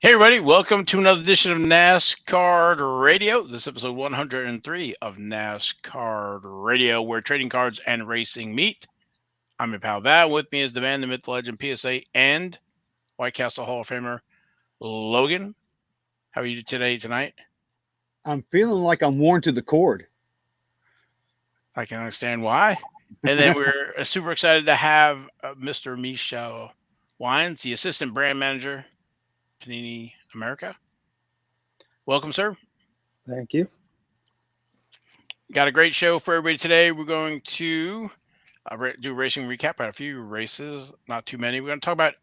Hey, everybody, welcome to another edition of NasCard Radio. This is episode 103 of NasCard Radio, where trading cards and racing meet. I'm your pal Val. With me is the man, the myth, the legend, PSA, and White Castle Hall of Famer, Logan. How are you tonight? I'm feeling like I'm worn to the cord. I can understand why. And then we're super excited to have Mr. Misha Wines, the assistant brand manager, Panini America. Welcome, sir. Thank you. Got a great show for everybody today. We're going to do a racing recap about a few races, not too many. We're going to talk about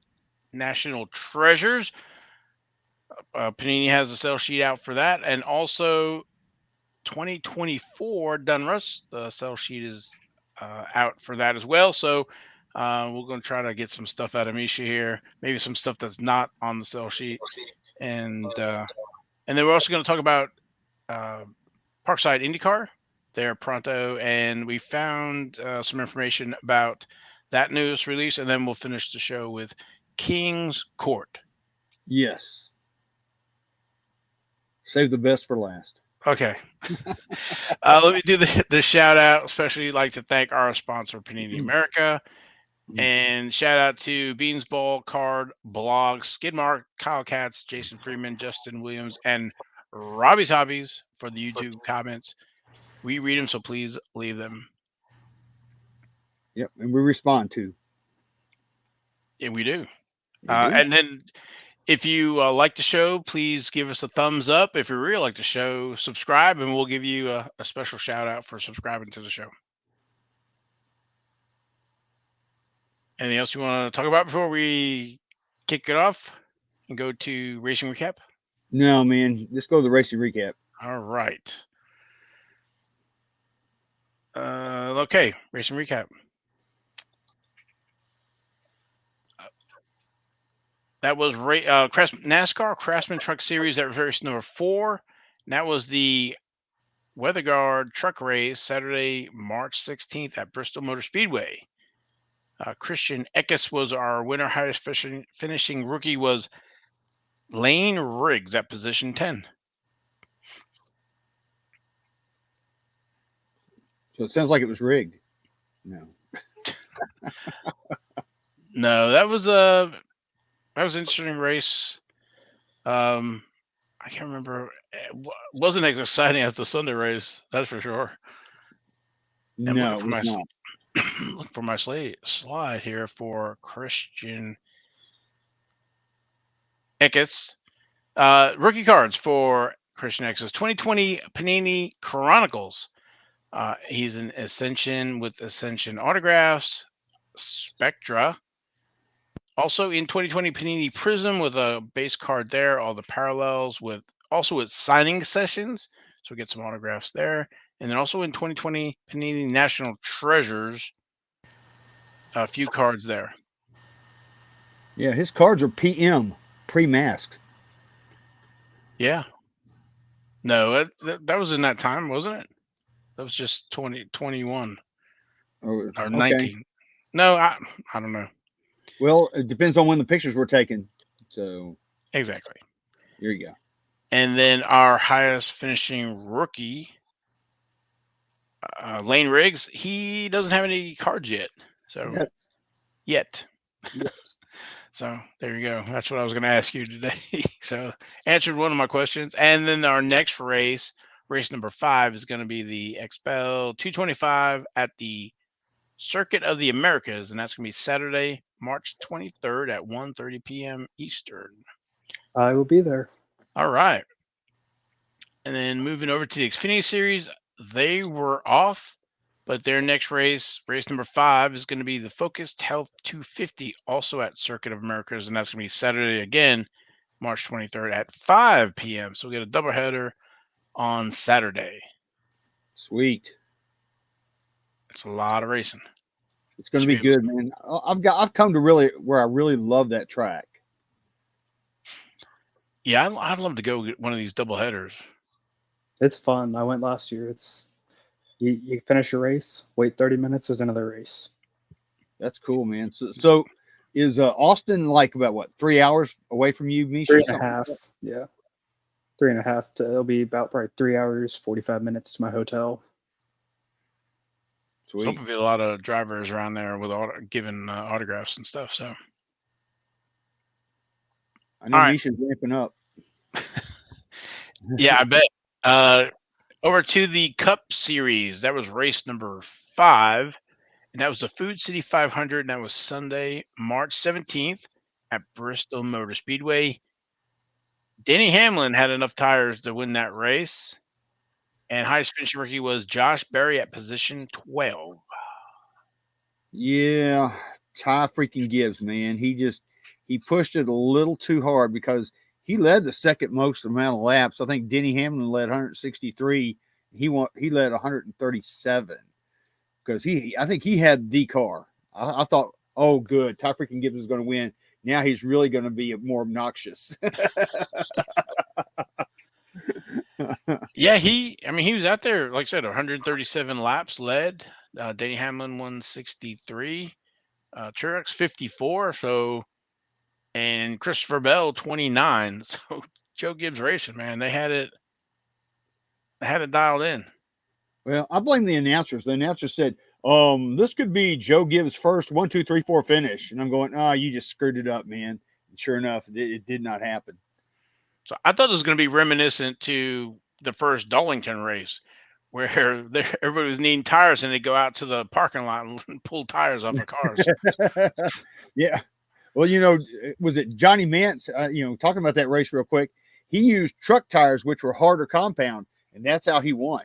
national treasures. Panini has a sell sheet out for that, and also 2024 Donruss. The sell sheet is out for that as well. So we're going to try to get some stuff out of Misha here, maybe some stuff that's not on the sell sheet, and then we're also going to talk about Parkside IndyCar. They're Pronto, and we found some information about that news release, and then we'll finish the show with King's Court. Yes. Save the best for last. Okay. Let me do the shout out. Especially like to thank our sponsor, Panini America, and shout out to Beansball Card Blog, Skidmark, Kyle Katz, Jason Freeman, Justin Williams, and Robbie's Hobbies for the YouTube comments. We read them, so please leave them. Yep, and we respond too. Yeah, we do. And then if you like the show, please give us a thumbs up. If you really like the show, subscribe, and we'll give you a special shout out for subscribing to the show. Anything else you want to talk about before we kick it off and go to racing recap? No, man. Let's go to the racing recap. All right. Okay, racing recap. That was NASCAR Craftsman Truck Series. That was race number 4. And that was the Weather Guard Truck Race, Saturday, March 16th at Bristol Motor Speedway. Christian Eckes was our winner. Highest finishing rookie was Layne Riggs at position 10. So it sounds like it was rigged. No. No, that was an interesting race. I can't remember. It wasn't as exciting as the Sunday race, that's for sure. And No, it was not. look for my slide here for Christian Eckes. Rookie cards for Christian Eckes. 2020 Panini Chronicles. He's an Ascension with Ascension autographs, Spectra. Also in 2020 Panini Prizm with a base card there, all the parallels with signing sessions. So we get some autographs there. And then also in 2020 Panini National Treasures, a few cards there. Yeah, his cards are PM, pre-masked. Yeah. No, that was in that time, wasn't it? That was just 2021 or Okay. 19. No, I don't know. Well, it depends on when the pictures were taken. So Exactly. here you go. And then our highest finishing rookie, Layne Riggs, he doesn't have any cards yet. So yet. So there you go. That's what I was going to ask you today. So answered one of my questions. And then our next race number 5, is going to be the XPEL 225 at the Circuit of the Americas, and that's going to be Saturday, March 23rd at 1:30 p.m. Eastern. I will be there. All right. And then moving over to the Xfinity Series, they were off, but their next race number 5, is going to be the Focused Health 250, also at Circuit of Americas, and that's going to be Saturday again, March 23rd at 5 p.m. So we get a doubleheader on Saturday. Sweet. It's a lot of racing. It's going to be good, man. I've come to really where I really love that track. Yeah, I'd love to go get one of these double headers. It's fun. I went last year. It's you finish your race, wait 30 minutes, there's another race. That's cool, man. So Is Austin like about what 3 hours away from you, Misha? Three Or and a something like half. that? Yeah. 3.5 to, it'll be about probably 3 hours, 45 minutes to my hotel. So Sweet. there'll be a lot of drivers around there with giving autographs and stuff. So, I know all right. Misha's ramping up. Yeah, I bet. Over to the Cup Series. That was race number 5. And that was the Food City 500. And that was Sunday, March 17th at Bristol Motor Speedway. Denny Hamlin had enough tires to win that race. And highest finishing rookie was Josh Berry at position 12. Yeah, Ty freaking Gibbs, man. He pushed it a little too hard because he led the second most amount of laps. I think Denny Hamlin led 163. He led 137 because I think he had the car. I thought, oh, good, Ty freaking Gibbs is going to win. Now he's really going to be more obnoxious. Yeah, he was out there, like I said, 137 laps led. Denny Hamlin 163. Truex 54. So, and Christopher Bell 29. So Joe Gibbs Racing, man, they had it dialed in. Well, I blame the announcers. The announcer said, this could be Joe Gibbs' first 1, 2, 3, 4 finish. And I'm going, oh, you just screwed it up, man. And sure enough, it did not happen. So I thought it was going to be reminiscent to the first Darlington race, where everybody was needing tires and they go out to the parking lot and pull tires off of cars. Yeah. Well, was it Johnny Mance? Talking about that race real quick, he used truck tires, which were harder compound, and that's how he won.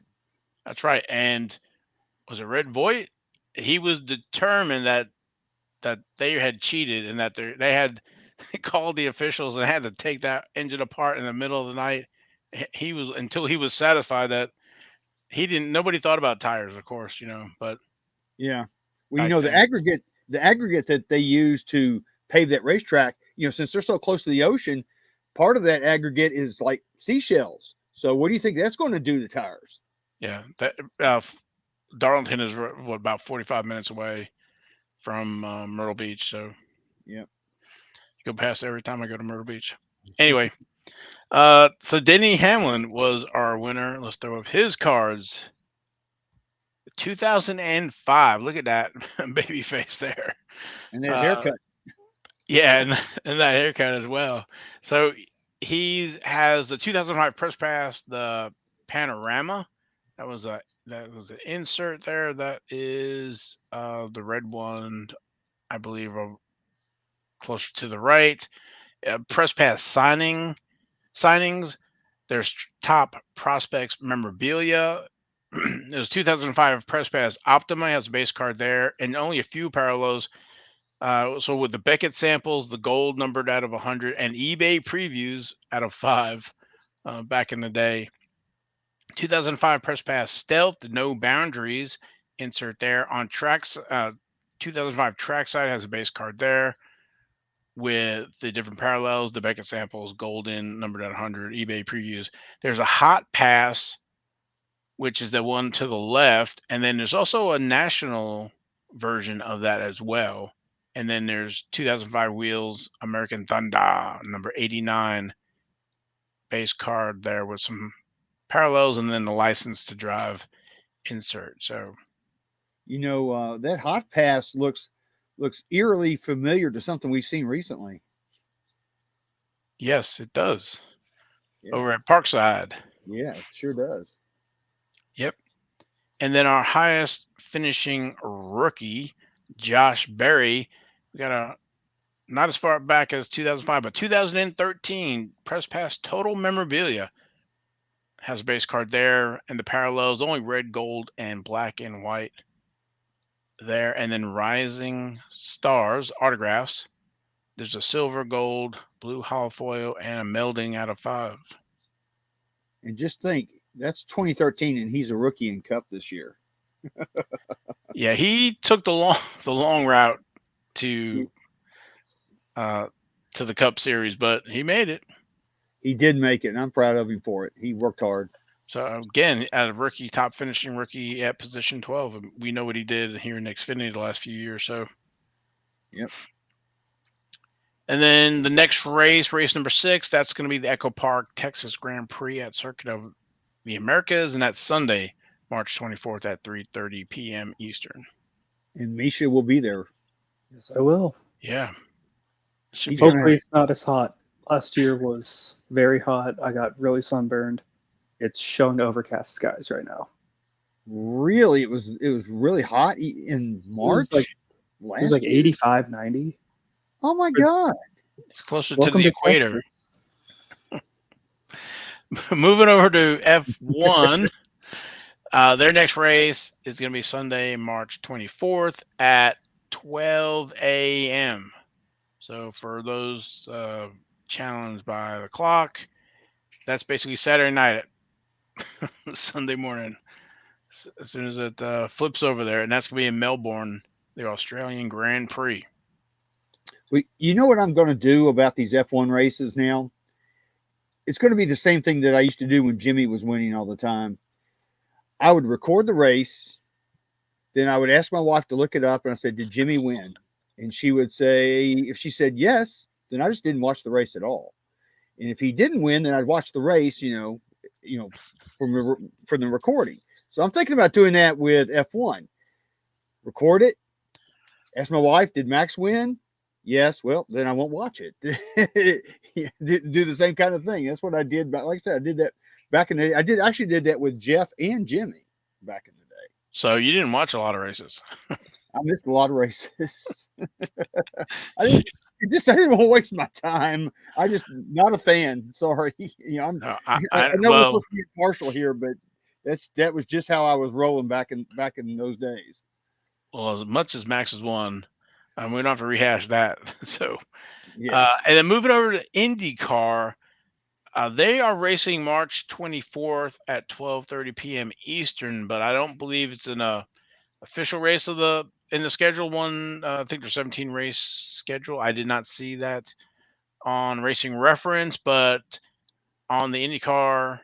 That's right. And was it Red Voigt? He was determined that they had cheated and that they had called the officials and had to take that engine apart in the middle of the night. He was until he was satisfied that he didn't. Nobody thought about tires, of course, but Yeah. Well, back the then, aggregate that they use to pave that racetrack, since they're so close to the ocean, part of that aggregate is like seashells. So what do you think that's going to do to the tires? yeah, that Darlington is about 45 minutes away from Myrtle Beach, so Yeah. I go past every time I go to Myrtle Beach. Anyway, so Denny Hamlin was our winner. Let's throw up his cards. 2005. Look at that baby face there. And that Uh, haircut. yeah, and, and that haircut as well. So he has the 2005 press pass, the panorama. That was an insert there. That is the red one, I believe, closer to the right. Press pass signings. There's top prospects memorabilia. It was 2005 Press Pass Optima has a base card there, and only a few parallels. So with the Beckett samples, the gold numbered out of 100, and eBay previews out of 5 back in the day. 2005 Press Pass Stealth, no boundaries. Insert there on tracks. 2005 Trackside has a base card there with the different parallels, the Beckett samples, golden, numbered at 100, eBay previews. There's a hot pass, which is the one to the left. And then there's also a national version of that as well. And then there's 2005 Wheels American Thunder, number 89, base card there with some parallels and then the license to drive insert. So, That hot pass looks eerily familiar to something we've seen recently. yes, it does. Yeah. Over at Parkside. Yeah, it sure does. Yep. And then our highest finishing rookie, Josh Berry. We got a not as far back as 2005, but 2013 Press Pass Total Memorabilia has a base card there, and the parallels only red, gold, and black and white there. And then Rising Stars autographs. There's a silver, gold, blue hollow foil, and a melding out of 5. And just think, that's 2013, and he's a rookie in Cup this year. Yeah, he took the long route to uh, to the Cup Series, but he made it. He did make it, and I'm proud of him for it. He worked hard. So again, at a rookie, top finishing rookie at position 12, we know what he did here in Xfinity the last few years. So, Yep. And then the next race, race number 6, that's going to be the Echo Park Texas Grand Prix at Circuit of the Americas, and that's Sunday, March 24th at 3:30 p.m. Eastern. And Misha will be there. Yes, I will. Yeah. He's Be- Hopefully, it's not as hot. Last year was very hot. I got really sunburned. It's showing overcast skies right now. Really, it was really hot in March. It was like year? 85, 90. Oh my God! it's closer to Welcome the to equator. Texas. Moving over to F1. Their next race is going to be Sunday, March 24th at 12 a.m. So for those challenged by the clock, that's basically Saturday night at Sunday morning. As soon as it flips over there, and that's going to be in Melbourne, the Australian Grand Prix. Well, you know what I'm going to do about these F1 races now? It's going to be the same thing that I used to do when Jimmy was winning all the time. I would record the race, then I would ask my wife to look it up, and I said, "Did Jimmy win?" And she would say, if she said yes, then I just didn't watch the race at all. And if he didn't win, then I'd watch the race, from the recording. So I'm thinking about doing that with F1. Record it. Ask my wife, did Max win? Yes. Well, then I won't watch it. Do the same kind of thing. That's what I did. But like I said, I did that back in the day. I did that with Jeff and Jimmy back in the day. So you didn't watch a lot of races. I missed a lot of races. I didn't want to waste my time. I just not a fan. Sorry. I know we're supposed to be partial here, but that was just how I was rolling back in those days. Well, as much as Max has won, we don't have to rehash that. So, yeah. And then moving over to IndyCar, they are racing March 24th at 12:30 p.m. Eastern, but I don't believe it's an official race in the schedule one. I think there's 17 race schedule. I did not see that on Racing Reference, but on the IndyCar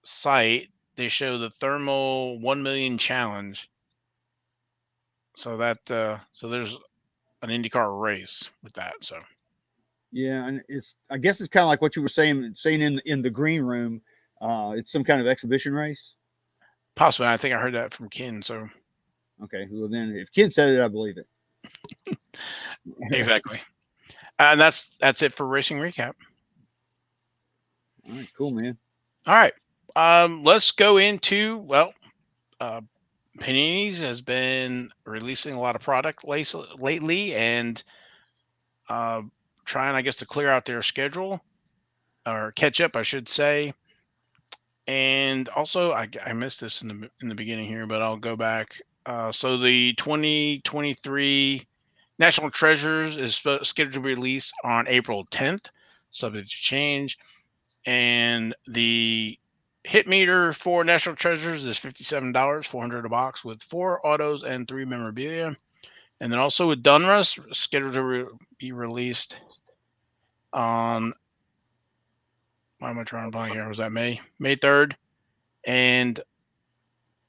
site, they show the Thermal 1 Million Challenge. So so there's an IndyCar race with that. So yeah, and I guess it's kind of like what you were saying in the green room. It's some kind of exhibition race. possibly, I think I heard that from Ken. So okay, well then, if Ken said it, I believe it. exactly, and that's it for Racing Recap. All right, cool, man. All right, let's go into Panini's has been releasing a lot of product lately, and trying, I guess, to clear out their schedule or catch up, I should say. And also, I missed this in the beginning here, but I'll go back. So the 2023 National Treasures is scheduled to release on April 10th, subject to change. And the hit meter for National Treasures is $57, $400 a box with 4 autos and 3 memorabilia. And then also with Donruss, scheduled to be released on, why am I trying to blank here? Was that May 3rd? And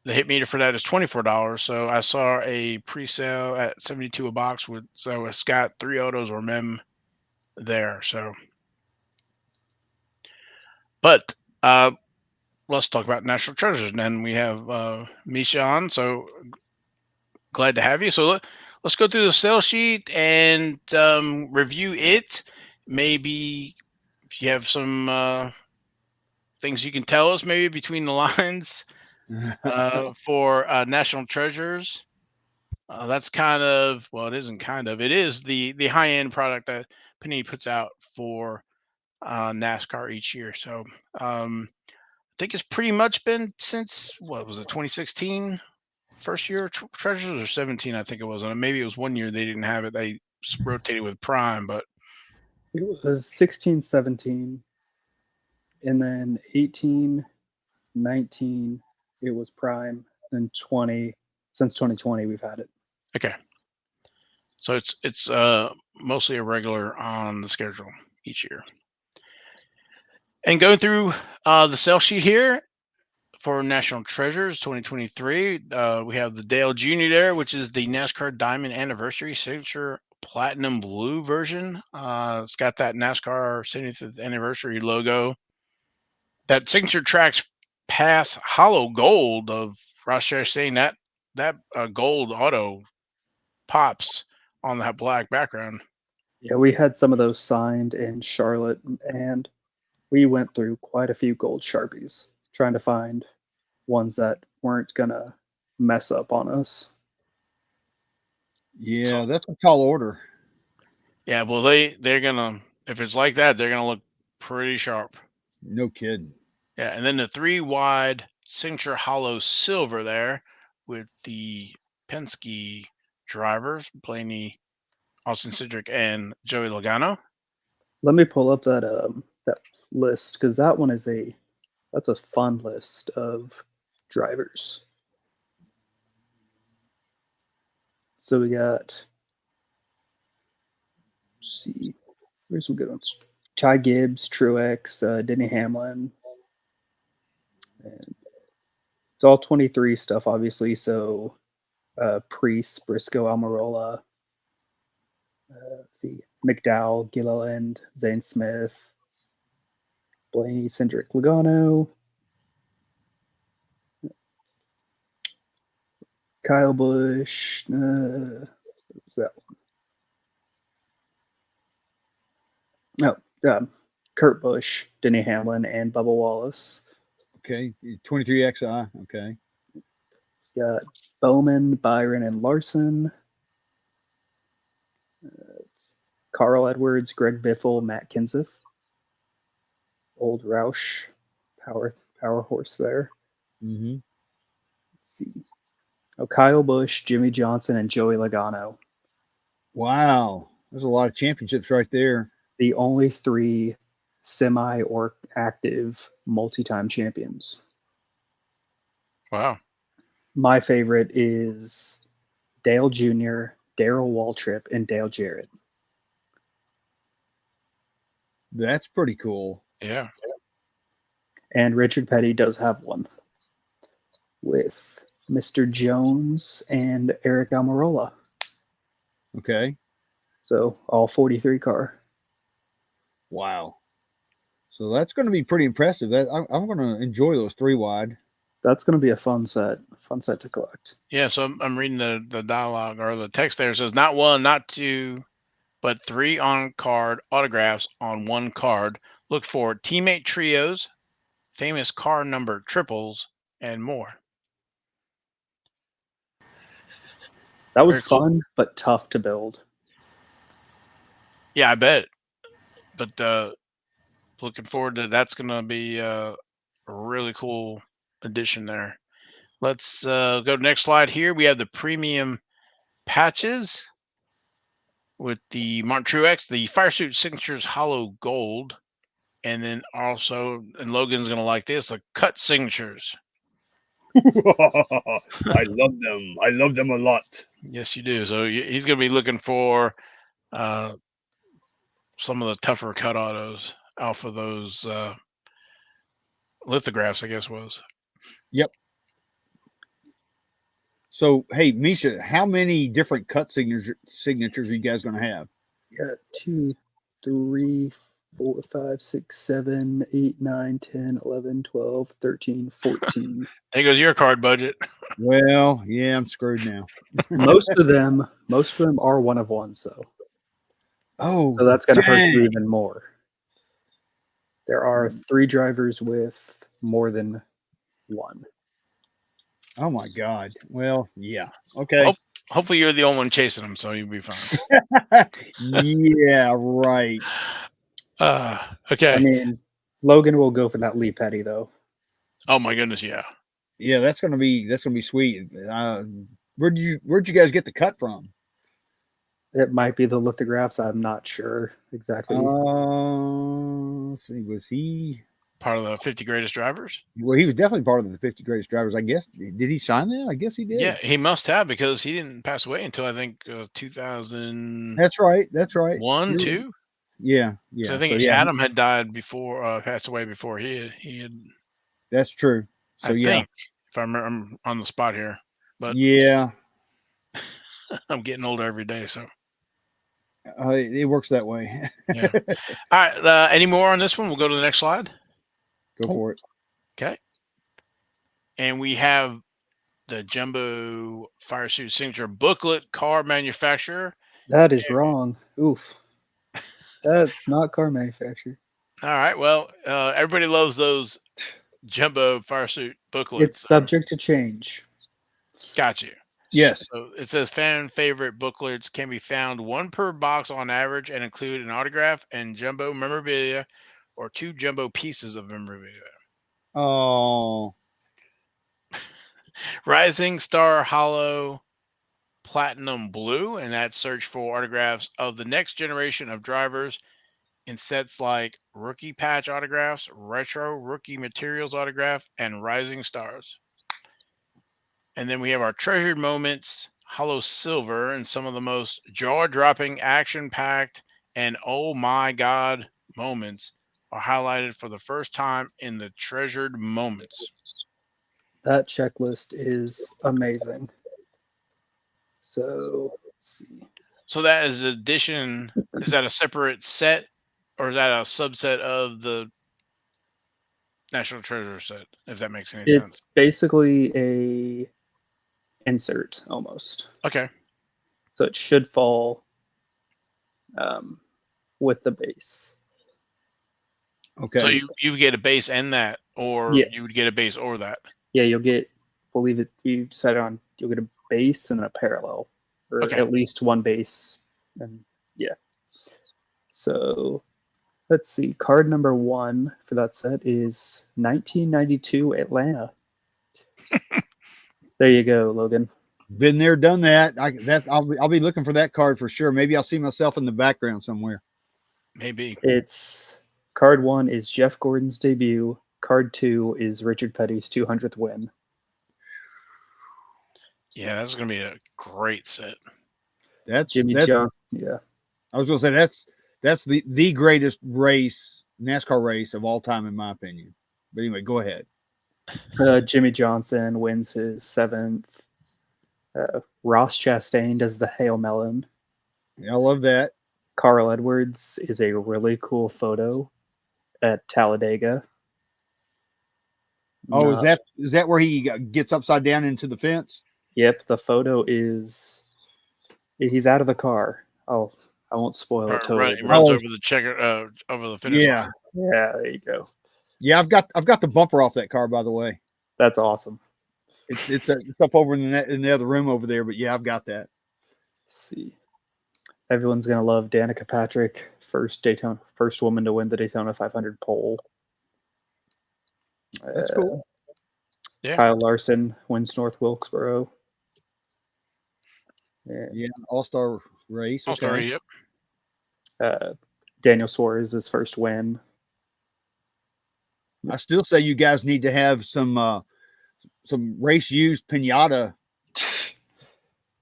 the hit meter for that is $24. So I saw a pre-sale at $72 a box so it's got 3 autos or mem there. So, but let's talk about National Treasures. And then we have Misha on. So glad to have you. So let's go through the sale sheet and review it. Maybe if you have some things you can tell us, maybe between the lines for National Treasures. That's kind of, well, it isn't kind of, it is the high end product that Panini puts out for NASCAR each year. So I think it's pretty much been since, what was it, 2016 first year of Treasures, or 17, I think it was. Maybe it was 1 year they didn't have it. They rotated with Prime, but It was 16, 17, and then 18, 19, it was Prime, and 20. Since 2020, we've had it. okay. So it's mostly a regular on the schedule each year. And going through the sale sheet here for National Treasures 2023, we have the Dale Jr. there, which is the NASCAR Diamond Anniversary Signature platinum blue version. It's got that NASCAR 75th anniversary logo. That signature tracks pass hollow gold of Ross saying that gold auto pops on that black background. Yeah, we had some of those signed in Charlotte, and we went through quite a few gold Sharpies trying to find ones that weren't gonna mess up on us. Yeah, that's a tall order. Yeah, well they're gonna, if it's like that, they're gonna look pretty sharp. No kidding. Yeah, and then the 3 wide signature hollow silver there with the Penske drivers, Blaney, Austin Cindric, and Joey Logano. Let me pull up that list because that's a fun list of drivers. So we got, let's see, where's some good ones? Ty Gibbs, Truex, Denny Hamlin, and it's all 23 stuff, obviously. So Priest, Briscoe, Almirola, let's see, McDowell, Gilliland, Zane Smith, Blaney, Cindric, Logano, Kyle Busch. What was that one? Oh, Kurt Busch, Denny Hamlin, and Bubba Wallace. Okay, 23XI. Okay. Got Bowman, Byron, and Larson. Carl Edwards, Greg Biffle, Matt Kenseth. Old Roush, power horse there. Mm-hmm. Let's see. Oh, Kyle Busch, Jimmy Johnson, and Joey Logano. Wow, there's a lot of championships right there. The only 3 semi or active multi-time champions. Wow. My favorite is Dale Jr., Darrell Waltrip, and Dale Jarrett. That's pretty cool. Yeah. And Richard Petty does have one with Mr. Jones and Eric Almirola. Okay. So all 43 car. Wow. So that's going to be pretty impressive. That I'm going to enjoy those 3 wide. That's going to be a fun set to collect. Yeah, so I'm reading the dialogue or the text there. It says not 1, not 2, but 3 on-card autographs on 1 card. Look for teammate trios, famous car number triples, and more. That was Very cool. fun, but tough to build. Yeah, I bet. But looking forward to that's going to be a really cool addition there. Let's go to the next slide here. We have the premium patches with the Martin Truex, the Firesuit Signatures Hollow Gold, and then also, and Logan's going to like this, the cut signatures. I love them. I love them a lot. Yes, you do. So he's going to be looking for some of the tougher cut autos off of those lithographs, I guess was. Yep. So, hey, Misha, how many different cut signatures are you guys going to have? Yeah, 2, 3, 4, 5, 6, 7, 8, 9, 10, 11, 12, 13, 14. There goes your card budget. Well, yeah, I'm screwed now. most of them are one of one, so Oh, so that's going to hurt you dang. even more. There are 3 drivers with more than one. Oh my God. Well, yeah. Okay. Hopefully you're the only one chasing them, so you'll be fine. Yeah, right. Okay. I mean, Logan will go for that Lee Petty though. Oh my goodness, yeah. Yeah, that's gonna be sweet. Where'd you guys get the cut from? It might be the lithographs. I'm not sure exactly. Let's see. Was he Part of the 50 greatest drivers? Well, he was definitely part of the 50 greatest drivers. I guess. Did he sign that? I guess he did. Yeah, he must have because he didn't pass away until I think 2000. That's right. That's right. 1, 2. Yeah, So yeah. I think So yeah, Adam had died before, passed away before he had. that's true. So I yeah, think if I'm on the spot here, but yeah. I'm getting older every day, so It works that way. Yeah. All right. Any more on this one? We'll go to the next slide. Go for it. Okay. And we have the Jumbo Fire Suit Signature booklet car manufacturer. That is wrong. Oof. That's not car manufacturer. All right. Well, everybody loves those Jumbo Fire Suit booklets. It's subject to change. Got you. Yes. So it says fan favorite booklets can be found one per box on average and include an autograph and jumbo memorabilia or 2 jumbo pieces of memorabilia. Oh, Rising Star Hollow Platinum Blue, and that search for autographs of the next generation of drivers in sets like Rookie Patch autographs, Retro Rookie Materials autograph, and Rising Stars. And then we have our treasured moments, Hollow Silver, and some of the most jaw-dropping, action-packed, and oh my god moments are highlighted for the first time in the treasured moments. That checklist is amazing. So let's see. So that is addition. Is that a separate set, or is that a subset of the National Treasure set? If that makes any sense. It's basically a insert almost. Okay. So it should fall with the base. okay. So you get a base and that, or Yes. you would get a base or that. Yeah, you'll get. Believe it. You decided on. You'll get a base and a parallel, or Okay. at least one base, and yeah. So let's see. Card number 1 for that set is 1992 Atlanta. There you go, Logan. Been there, done that. I'll be looking for that card for sure. Maybe I'll see myself in the background somewhere. Maybe. It's card 1 is Jeff Gordon's debut. Card 2 is Richard Petty's 200th win. Yeah, that's going to be a great set. That's Jimmy that's, John. Yeah. I was going to say that's the greatest race, NASCAR race of all time, in my opinion. But anyway, go ahead. Jimmy Johnson wins his 7th. Ross Chastain does the Hail Melon. Yeah, I love that. Carl Edwards is a really cool photo at Talladega. Oh, is that where he gets upside down into the fence? Yep, the photo is he's out of the car. I won't spoil it totally. He runs over the checker over the finish line. Yeah, there you go. Yeah, I've got the bumper off that car, by the way. That's awesome. It's up over in the other room over there, but yeah, I've got that. Let's see. Everyone's gonna love Danica Patrick, first woman to win the Daytona 500 pole. That's cool. Yeah. Kyle Larson wins North Wilkesboro. Yeah, All-Star race. All-Star, okay. Yep. Daniel Suarez's first win. I still say you guys need to have some race used pinata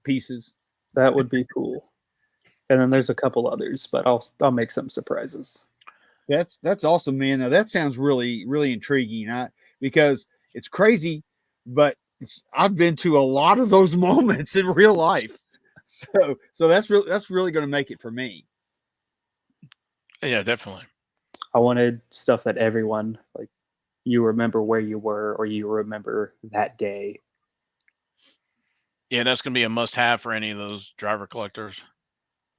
pieces. That would be cool. And then there's a couple others, but I'll make some surprises. That's awesome, man. Now that sounds really, really intriguing. Because it's crazy, but I've been to a lot of those moments in real life. So that's really going to make it for me. Yeah, definitely. I wanted stuff that everyone, like, you remember where you were or you remember that day. Yeah, that's going to be a must-have for any of those driver collectors.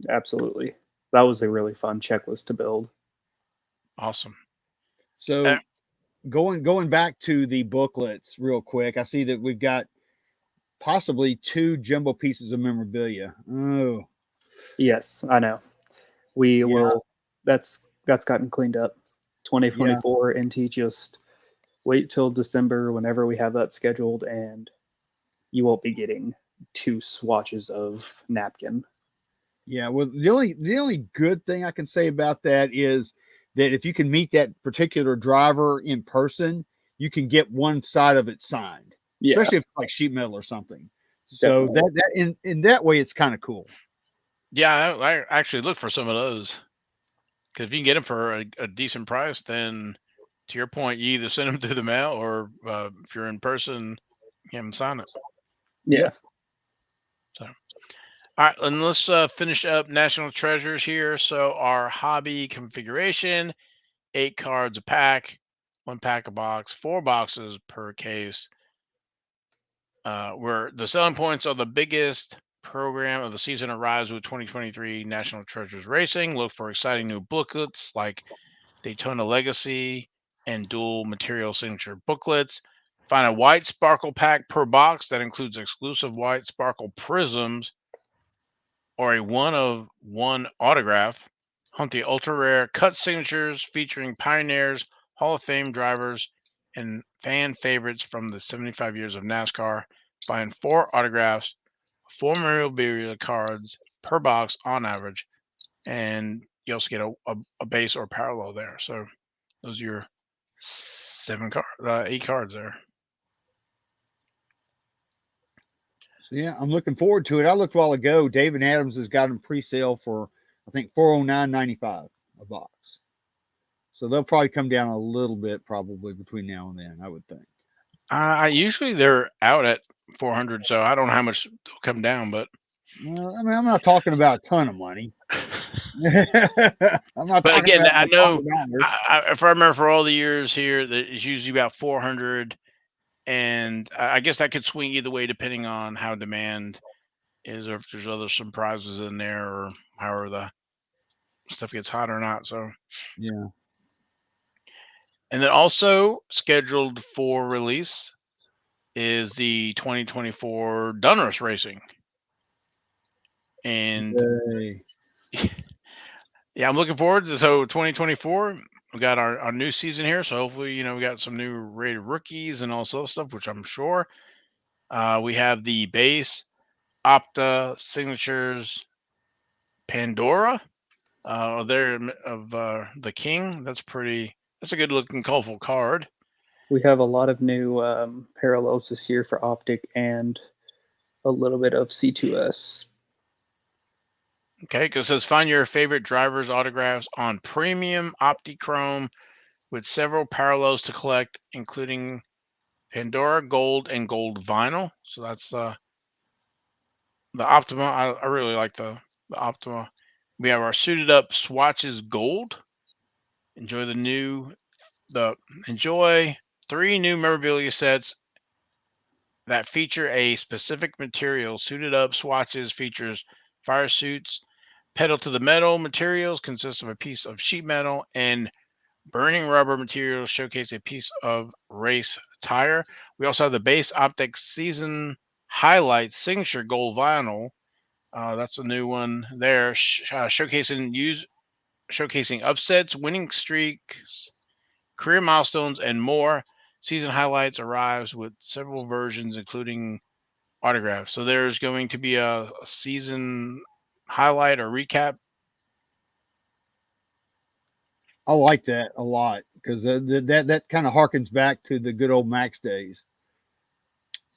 Absolutely. That was a really fun checklist to build. Awesome. So going back to the booklets real quick, I see that we've got possibly 2 jumbo pieces of memorabilia. Oh. Yes, I know. We will. That's gotten cleaned up. 2024 NT, just wait till December whenever we have that scheduled, and you won't be getting 2 swatches of napkin. Yeah, well, the only good thing I can say about that is that if you can meet that particular driver in person, you can get one side of it signed, especially if it's like sheet metal or something. So that in that way, it's kind of cool. Yeah, I actually look for some of those, because if you can get them for a decent price, then to your point, you either send them through the mail or if you're in person, you have them sign it. Yeah. So, All right, and let's finish up National Treasures here. So our hobby configuration: 8 cards a pack, 1 pack a box, 4 boxes per case. Where the selling points are the biggest program of the season arrives with 2023 National Treasures Racing. Look for exciting new booklets like Daytona Legacy and dual material signature booklets. Find a white sparkle pack per box that includes exclusive white sparkle prisms or a one of one autograph. Hunt the ultra rare cut signatures featuring pioneers, Hall of Fame drivers, and fan favorites from the 75 years of NASCAR. Find 4 autographs, 4 memorabilia cards per box on average, and you also get a base or parallel there. So those are your 8 cards there. So yeah, I'm looking forward to it. I looked a while ago. David Adams has got them pre-sale for I think $409.95 a box. So they'll probably come down a little bit, probably between now and then. I would think. Usually they're out at 400, so I don't know how much they'll come down, but Well, I mean, I'm not talking about a ton of money. I'm not but talking again, about I like know $100. if I remember for all the years here, that it's usually about 400, and I guess that could swing either way depending on how demand is, or if there's other surprises in there, or however the stuff gets hot or not. So Yeah. and then also scheduled for release is the 2024 Donruss Racing. And Yay. yeah, I'm looking forward to 2024. We got our new season here, so hopefully, we got some new rated rookies and all this other stuff, which I'm sure. We have the base, Opta, signatures, Pandora. There of the King. That's a good looking, colorful card. We have a lot of new parallels this year for Optic and a little bit of C2S. Okay, because it says find your favorite driver's autographs on premium Optichrome with several parallels to collect, including Pandora Gold and Gold Vinyl. So that's the Optima. I really like the Optima. We have our suited up swatches gold. Enjoy the enjoy 3 new memorabilia sets that feature a specific material. Suited up swatches features fire suits. Pedal to the metal materials consists of a piece of sheet metal, and burning rubber materials showcase a piece of race tire. We also have the base Optic season highlight signature gold vinyl. That's a new one there, showcasing upsets, winning streaks, career milestones, and more. Season highlights arrives with several versions, including autographs. So there's going to be a season highlight or recap. I like that a lot because that kind of harkens back to the good old Max days.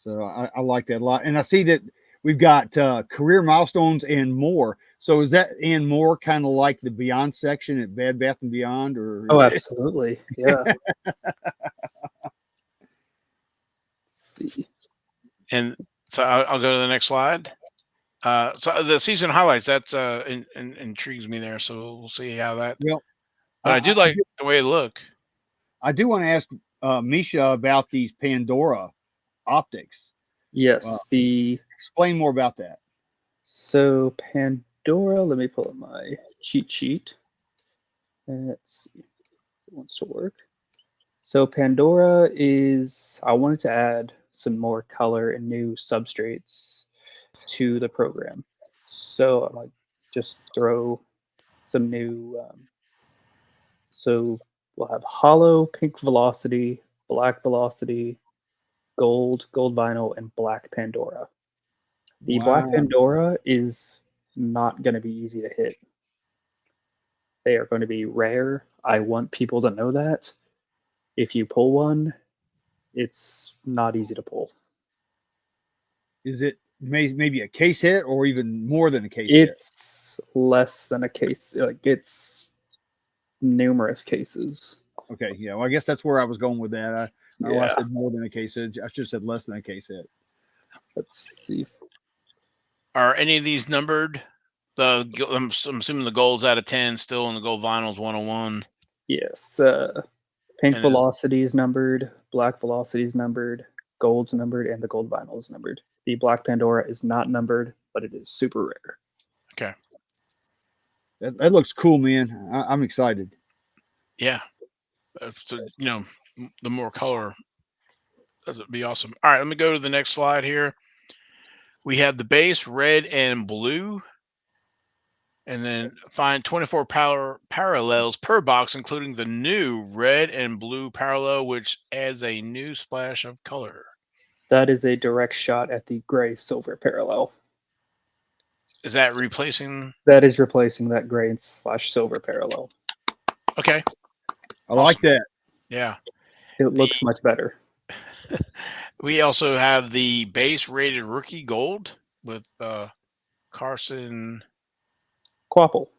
So I like that a lot, and I see that we've got career milestones and more. So is that and more kind of like the Beyond section at Bed Bath and Beyond, or Oh, is absolutely. Yeah. See. And so I'll go to the next slide. So the season highlights, that's intrigues me there. So we'll see how that. well, But I do I, like the way it look. I do want to ask Misha about these Pandora optics. Yes, the Explain more about that. so Pandora, let me pull up my cheat sheet. Let's see if it wants to work. So Pandora is, I wanted to add some more color and new substrates to the program. So I might just throw some new, so we'll have hollow, pink velocity, black velocity, gold vinyl, and black Pandora. The black Wow. Pandora is not going to be easy to hit. They are going to be rare. I want people to know that. If you pull one, it's not easy to pull. Is it maybe a case hit or even more than a case hit? It's less than a case. Like, it's numerous cases. Okay, yeah. Well, I guess that's where I was going with that. I Yeah. said more than a case hit. I should have said less than a case hit. Let's see. Are any of these numbered? I'm assuming the gold's out of 10 still, and the gold vinyl's 101. Yes. Pink And velocity is numbered, black velocity is numbered, gold's numbered, and the gold vinyl is numbered. The black Pandora is not numbered, but it is super rare. Okay. That looks cool, man. I'm excited. Yeah. So, the more color, that'd be awesome. All right, let me go to the next slide here. We have the base red and blue, and then find 24 parallels per box, including the new red and blue parallel, which adds a new splash of color. That is a direct shot at the gray silver parallel. Is that replacing? That is replacing that gray / silver parallel. Okay. I like that. Yeah. It looks much better. We also have the base rated rookie gold with Carson Quapple,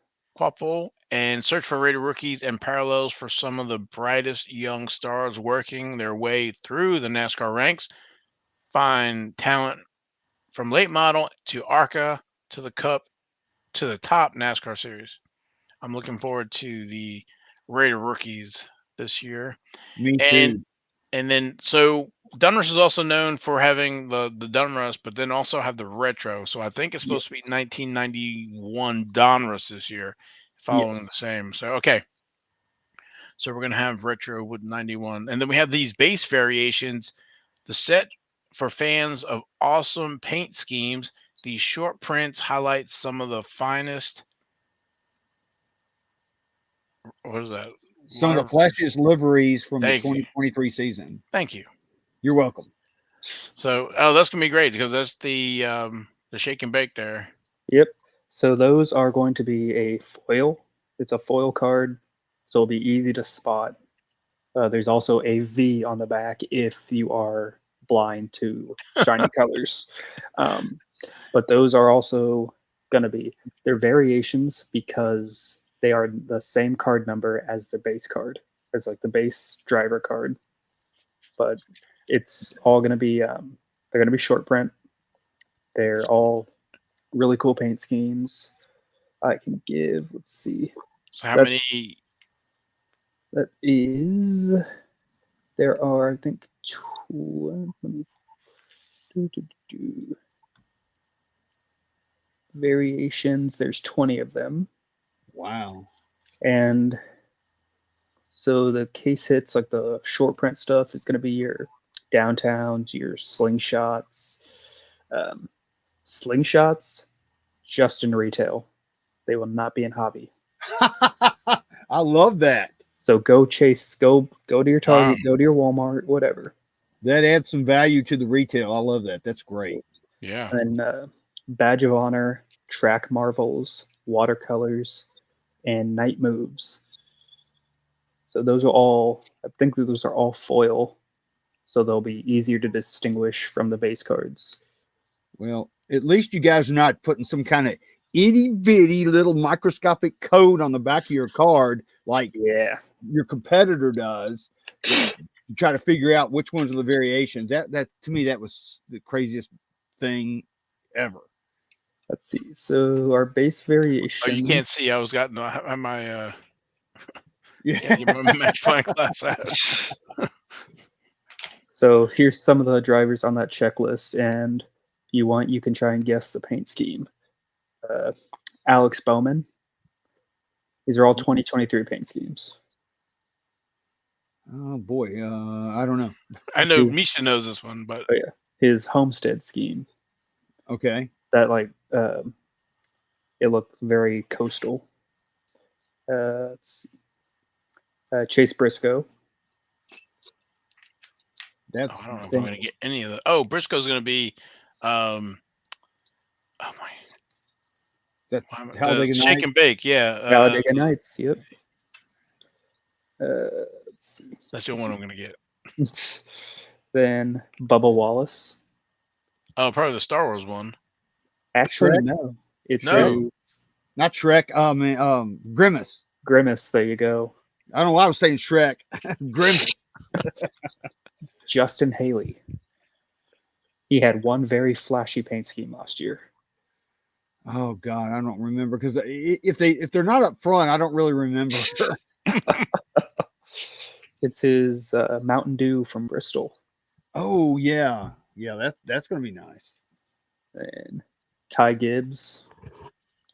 and search for rated rookies and parallels for some of the brightest young stars working their way through the NASCAR ranks. Find talent from late model to ARCA to the Cup to the top NASCAR series. I'm looking forward to the rated rookies this year. Me And too. and then so Donruss is also known for having the Donruss, but then also have the retro. So I think it's supposed to be 1991 Donruss this year, following the same. So okay. So we're gonna have retro with 91. And then we have these base variations. The set for fans of awesome paint schemes. These short prints highlight some of the finest. What is that? Some of the flashiest liveries from the Thank you. 2023 season. Thank you. You're welcome. So, that's gonna be great because that's the shake and bake there. Yep. So those are going to be a foil. It's a foil card, so it'll be easy to spot. There's also a V on the back if you are blind to shiny colors. But those are also going to be, they're variations because they are the same card number as the base card, as like the base driver card. But it's all going to be, they're going to be short print. They're all really cool paint schemes. I can give, let's see. So how many? That is, there are, I think, let me variations. There's 20 of them. Wow. And so the case hits, like the short print stuff, is going to be your downtowns, your slingshots. Slingshots just in retail. They will not be in hobby. I love that. So go chase, go to your Target, go to your Walmart, whatever. That adds some value to the retail. I love that. That's great. Yeah. And Badge of Honor, Track Marvels, Watercolors, and Night Moves. So those are all, I think those are all foil. So they'll be easier to distinguish from the base cards. Well, at least you guys are not putting some kind of itty bitty little microscopic code on the back of your card like your competitor does. You try to figure out which ones are the variations. That to me, that was the craziest thing ever. Let's see. So our base variations. Oh, you can't see. I was got my my match playing class out. So here's some of the drivers on that checklist, and if you want, you can try and guess the paint scheme. Alex Bowman. These are all 2023 paint schemes. Oh boy, I don't know. I know Misha knows this one, but his Homestead scheme. Okay, that it looked very coastal. Let's see. Chase Briscoe. I don't know if I'm going to get any of the. Oh, Briscoe's going to be. Oh my. Talladega Shake Nights? and bake, yeah. Talladega Nights, yep. Let's see. That's the only one I'm going to get. Then Bubba Wallace. Oh, probably the Star Wars one. Actually, Shrek? no. It No. says Not Shrek. Grimace. Grimace. There you go. I don't know why I was saying Shrek. Grimace. Justin Haley. He had one very flashy paint scheme last year. Oh God, I don't remember because if they're not up front, I don't really remember. It's his Mountain Dew from Bristol. Oh yeah, that's gonna be nice. And Ty Gibbs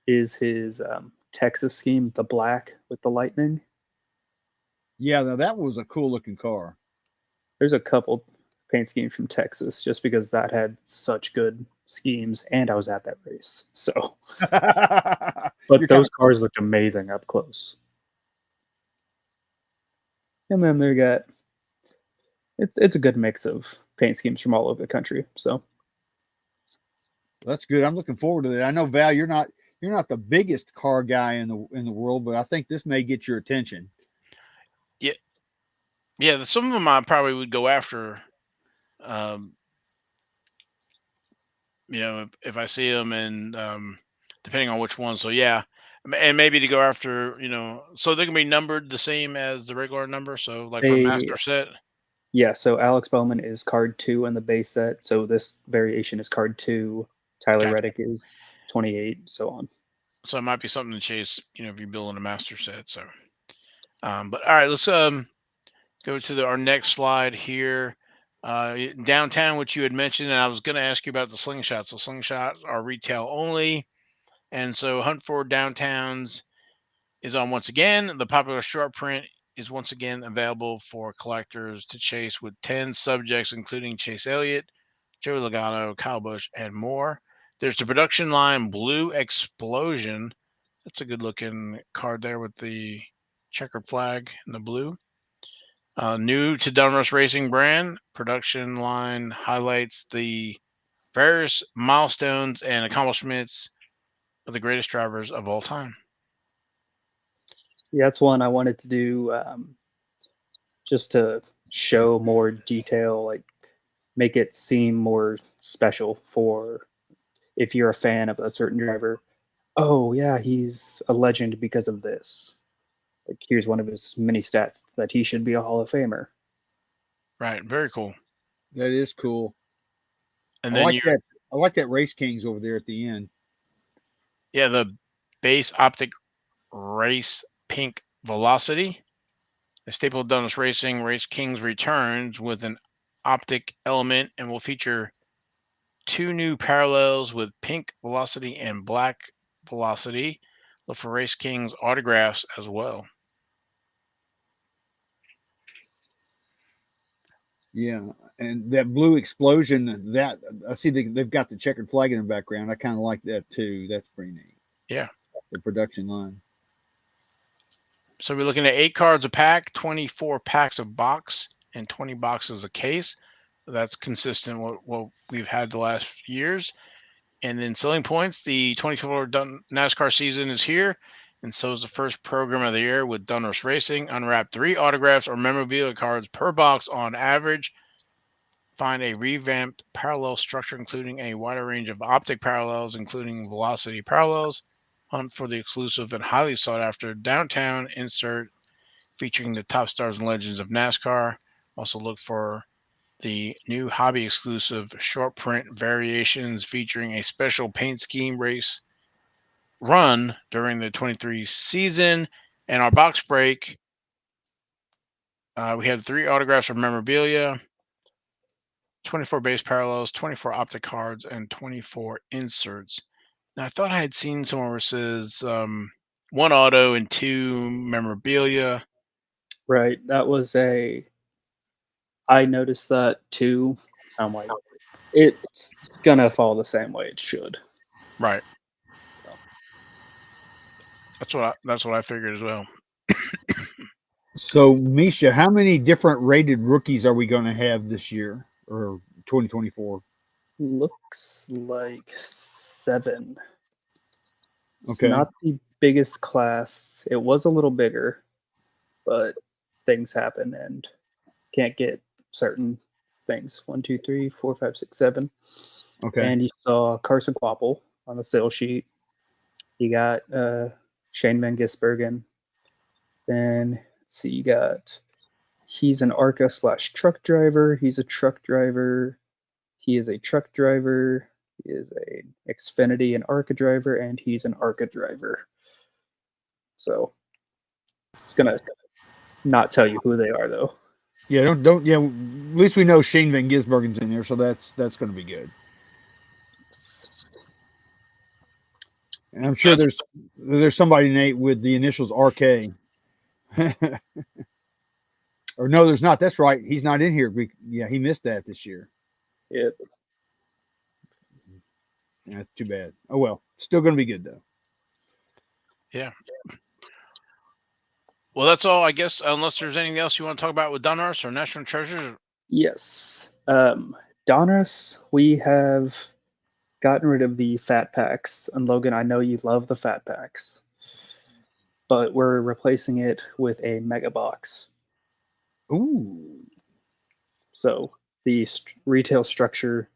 is his Texas scheme, the black with the lightning. Yeah, now that was a cool looking car. There's a couple paint schemes from Texas just because that had such good schemes, and I was at that race. So, but You're kind those of cars looked amazing up close. And then they got it's a good mix of paint schemes from all over the country. So that's good. I'm looking forward to that. I know Val, you're not the biggest car guy in the world, but I think this may get your attention. Yeah, yeah. Some of them I probably would go after. Um, if I see them, and depending on which one. So yeah, and maybe to go after, so they're gonna be numbered the same as the regular number. So like for a they master set. yeah, so Alex Bowman is card 2 in the base set. So this variation is card 2. Tyler Gotcha. Reddick is 28, so on. So it might be something to chase, if you're building a master set. So, but all right, let's go to our next slide here. Downtown, which you had mentioned, and I was going to ask you about the slingshots. So slingshots are retail only, and so Hunt for Downtowns is on once again. The popular short print is once again available for collectors to chase with 10 subjects, including Chase Elliott, Joey Logano, Kyle Busch, and more. There's the production line Blue Explosion. That's a good looking card there with the checkered flag and the blue. New to Donruss Racing brand, production line highlights the various milestones and accomplishments of the greatest drivers of all time. Yeah, that's one I wanted to do just to show more detail, like make it seem more special for if you're a fan of a certain driver. Oh yeah, he's a legend because of this. Like here's one of his many stats that he should be a Hall of Famer. Right, very cool. That is cool. And I then like that. I like that Race Kings over there at the end. the base Optic Race Pink Velocity. The staple of Donruss Racing Race Kings returns with an optic element and will feature 2 new parallels with pink velocity and black velocity. Look for Race Kings autographs as well. Yeah, and that blue explosion. That I see they've got the checkered flag in the background. I kind of like that too. That's pretty neat. Yeah. The production line. So we're looking at 8 cards a pack, 24 packs a box, and 20 boxes a case. That's consistent with what we've had the last years. And then selling points, the 2024 NASCAR season is here, and so is the first program of the year with Donruss Racing. Unwrap 3 autographs or memorabilia cards per box on average. Find a revamped parallel structure, including a wider range of optic parallels, including velocity parallels. Hunt for the exclusive and highly sought after downtown insert featuring the top stars and legends of NASCAR. Also look for the new hobby exclusive short print variations featuring a special paint scheme race run during the 23 season. And our box break, we had 3 autographs of memorabilia, 24 base parallels, 24 optic cards, and 24 inserts. Now, I thought I had seen somewhere where it says 1 auto and 2 memorabilia. Right. That was I noticed that too. I'm like, it's gonna fall the same way it should. Right. So That's what I figured as well. So, Misha, how many different rated rookies are we going to have this year or 2024? looks like 7. It's Okay. not the biggest class. It was a little bigger, but things happen and can't get certain things. 1, 2, 3, 4, 5, 6, 7. Okay. And you saw Carson Quapple on the sale sheet. You got Shane Van Gisbergen. Then let's see, you got he's an ARCA / truck driver. He's a truck driver. He is a truck driver. is an Xfinity and ARCA driver, and he's an ARCA driver. So it's gonna not tell you who they are though. Yeah, don't. Yeah, at least we know Shane Van Gisbergen's in there, so that's going to be good. And I'm sure there's somebody, Nate, with the initials RK. Or no, there's not. That's right. He's not in here. Yeah, he missed that this year. Yep. Yeah, that's too bad. Oh well, still going to be good though. Yeah. Well, that's all, I guess, unless there's anything else you want to talk about with Donruss or National Treasures. Yes. Donruss, we have gotten rid of the fat packs. And Logan, I know you love the fat packs, but we're replacing it with a mega box. Ooh. So the retail structure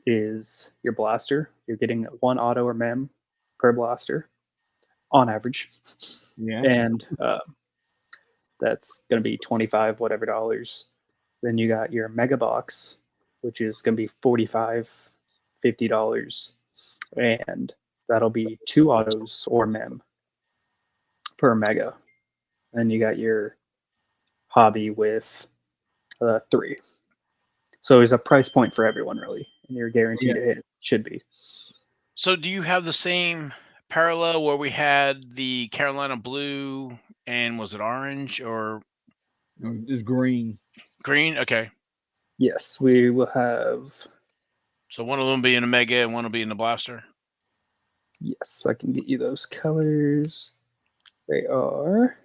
is your blaster. You're getting one auto or mem per blaster on average. Yeah. And that's going to be 25 whatever dollars. Then you got your mega box, which is going to be 45 $50, and that'll be 2 autos or mem per mega. And you got your hobby with 3. So there's a price point for everyone, really, and you're guaranteed to hit it. Should be. So do you have the same parallel where we had the Carolina blue and was it orange or It's green. green? Okay. Yes, we will have. So one of them be in a mega and one will be in the blaster. Yes, I can get you those colors. They are.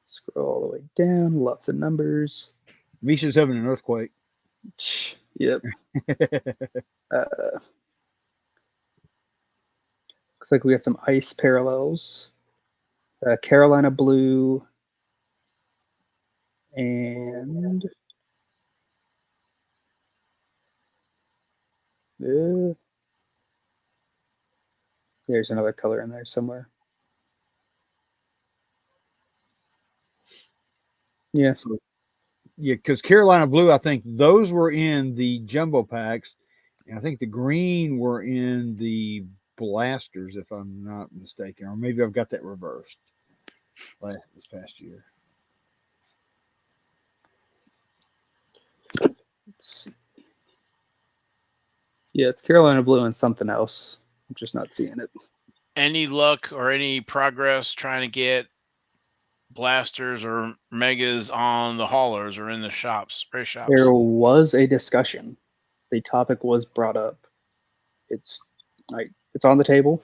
Scroll all the way down. Lots of numbers. Misha's having an earthquake. Yep. Looks like we got some ice parallels. Carolina blue and there's another color in there somewhere. Yeah. So, yeah, because Carolina blue, I think those were in the jumbo packs, and I think the green were in the blasters, if I'm not mistaken, or maybe I've got that reversed. This past year. Let's see. Yeah, it's Carolina blue and something else. I'm just not seeing it. Any luck or any progress trying to get blasters or megas on the haulers or in the shops, race shops? There was a discussion. The topic was brought up. It's on the table.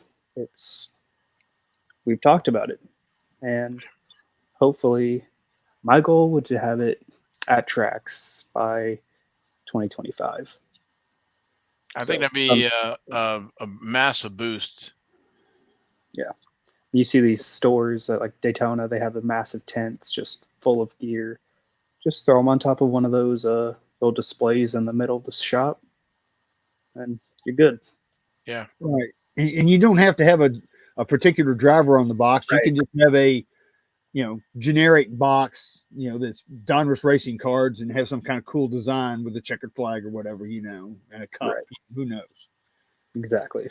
We've talked about it, and hopefully, my goal would to have it at tracks by 2025. I think that'd be a massive boost. Yeah. You see these stores like Daytona, they have the massive tents just full of gear. Just throw them on top of one of those little displays in the middle of the shop, and you're good. Yeah. Right. And you don't have to have a particular driver on the box. You can just have a, generic box, that's Donruss Racing cards and have some kind of cool design with a checkered flag or whatever, and a cup. Right. Who knows? Exactly.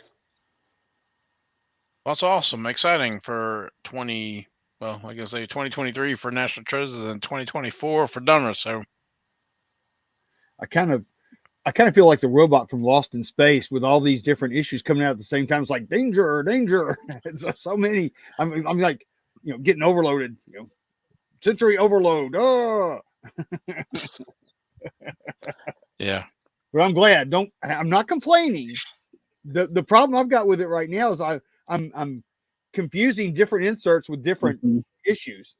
That's awesome. Exciting for 2023 for National Treasures and 2024 for Donruss. So I kind of feel like the robot from Lost in Space with all these different issues coming out at the same time. It's like danger. It's so many. I'm like, getting overloaded. Sensory overload. Oh. yeah. But I'm glad. I'm not complaining. The problem I've got with it right now is I'm confusing different inserts with different issues.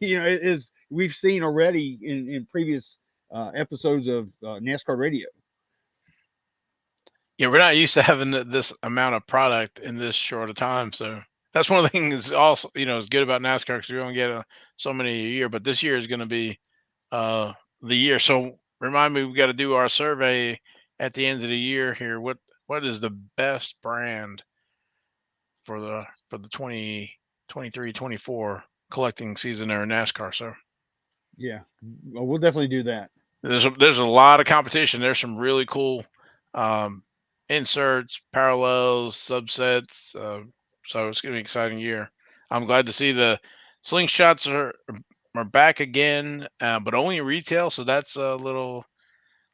As we've seen already in previous episodes of NasCardRadio. Yeah, we're not used to having this amount of product in this short a time. So that's one of the things also, is good about NASCAR because we don't get so many a year. But this year is going to be the year. So remind me, we got to do our survey at the end of the year here. What is the best brand for the 2023-24 collecting season there in NASCAR? So yeah, well, we'll definitely do that. There's a lot of competition. There's some really cool inserts, parallels, subsets. So it's gonna be an exciting year. I'm glad to see the slingshots are back again, but only in retail. So that's a little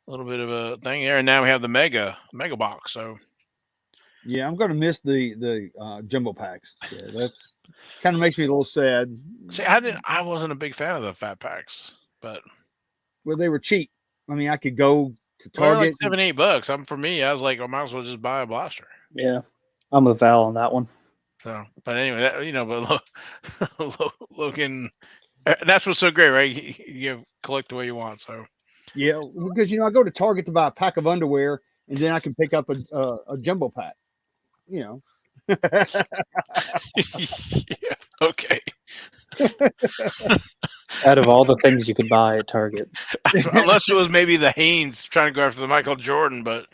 bit of a thing there. And now we have the mega box. So Yeah, I'm going to miss the jumbo packs. So that's kind of makes me a little sad. see, I wasn't a big fan of the fat packs, but Well, they were cheap. I mean, I could go to well, they're like Target. $7, $8. For me, I was like, I might as well just buy a blaster. Yeah, I'm a Val on that one. So, but anyway, but Logan, that's what's so great, right? You collect the way you want. So, Yeah, because I go to Target to buy a pack of underwear, and then I can pick up a jumbo pack. You know. yeah, okay. Out of all the things you could buy at Target, Unless it was maybe the Hanes trying to go after the Michael Jordan, but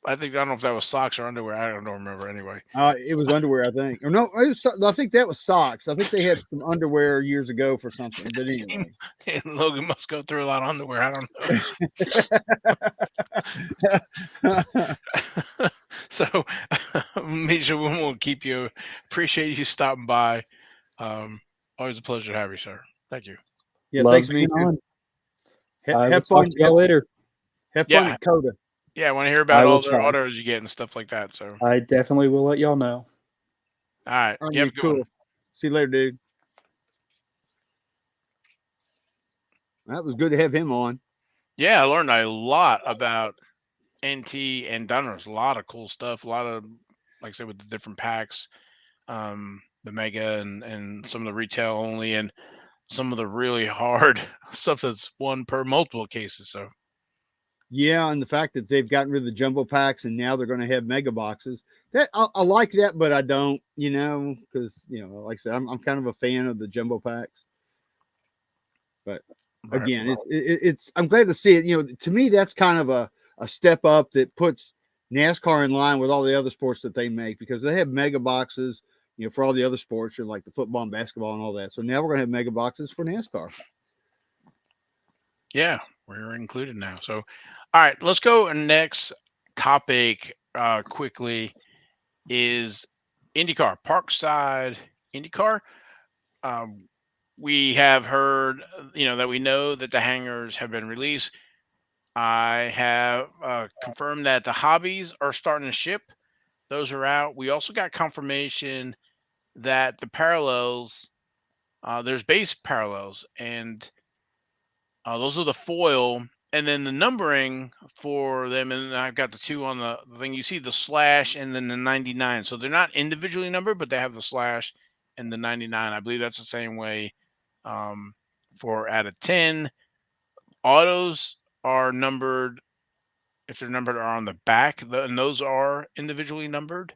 I don't know if that was socks or underwear. I don't remember anyway. It was underwear, I think. Or no, I think that was socks. I think they had some underwear years ago for something. But anyway, And Logan must go through a lot of underwear. I don't know. So, Misha, we won't keep you. Appreciate you stopping by. Always a pleasure to have you, sir. Thank you. Yeah, love thanks, being Misha. on. I will Have talk fun. to y'all later. Have fun Yeah, at Coda. yeah. I want to hear I about will all the try. autos you get and stuff like that. So, I definitely will let y'all know. all right. All right, You have a good one. cool. See you later, dude. That was good to have him on. Yeah, I learned a lot about NT and Donruss. A lot of cool stuff. A lot of, like I said, with the different packs, the mega and some of the retail only, and some of the really hard stuff that's one per multiple cases. So, Yeah, and the fact that they've gotten rid of the jumbo packs and now they're going to have mega boxes. That I like that, but I don't, because like I said, I'm kind of a fan of the jumbo packs. But right. again, it's I'm glad to see it. To me, that's kind of a step up that puts NASCAR in line with all the other sports that they make, because they have mega boxes, for all the other sports, like the football and basketball and all that. So now we're going to have mega boxes for NASCAR. Yeah, we're included now. So, all right, let's go. Next topic quickly is IndyCar, Parkside IndyCar. Um, we have heard, that we know that the hangars have been released. I have confirmed that the hobbies are starting to ship. Those are out. We also got confirmation that the parallels, there's base parallels, and those are the foil, and then the numbering for them. And I've got the two on the thing. You see the slash and then the 99. So they're not individually numbered, but they have the slash and the 99. I believe that's the same way um, for out of 10. Autos are numbered. If they're numbered, are on the back, and those are individually numbered.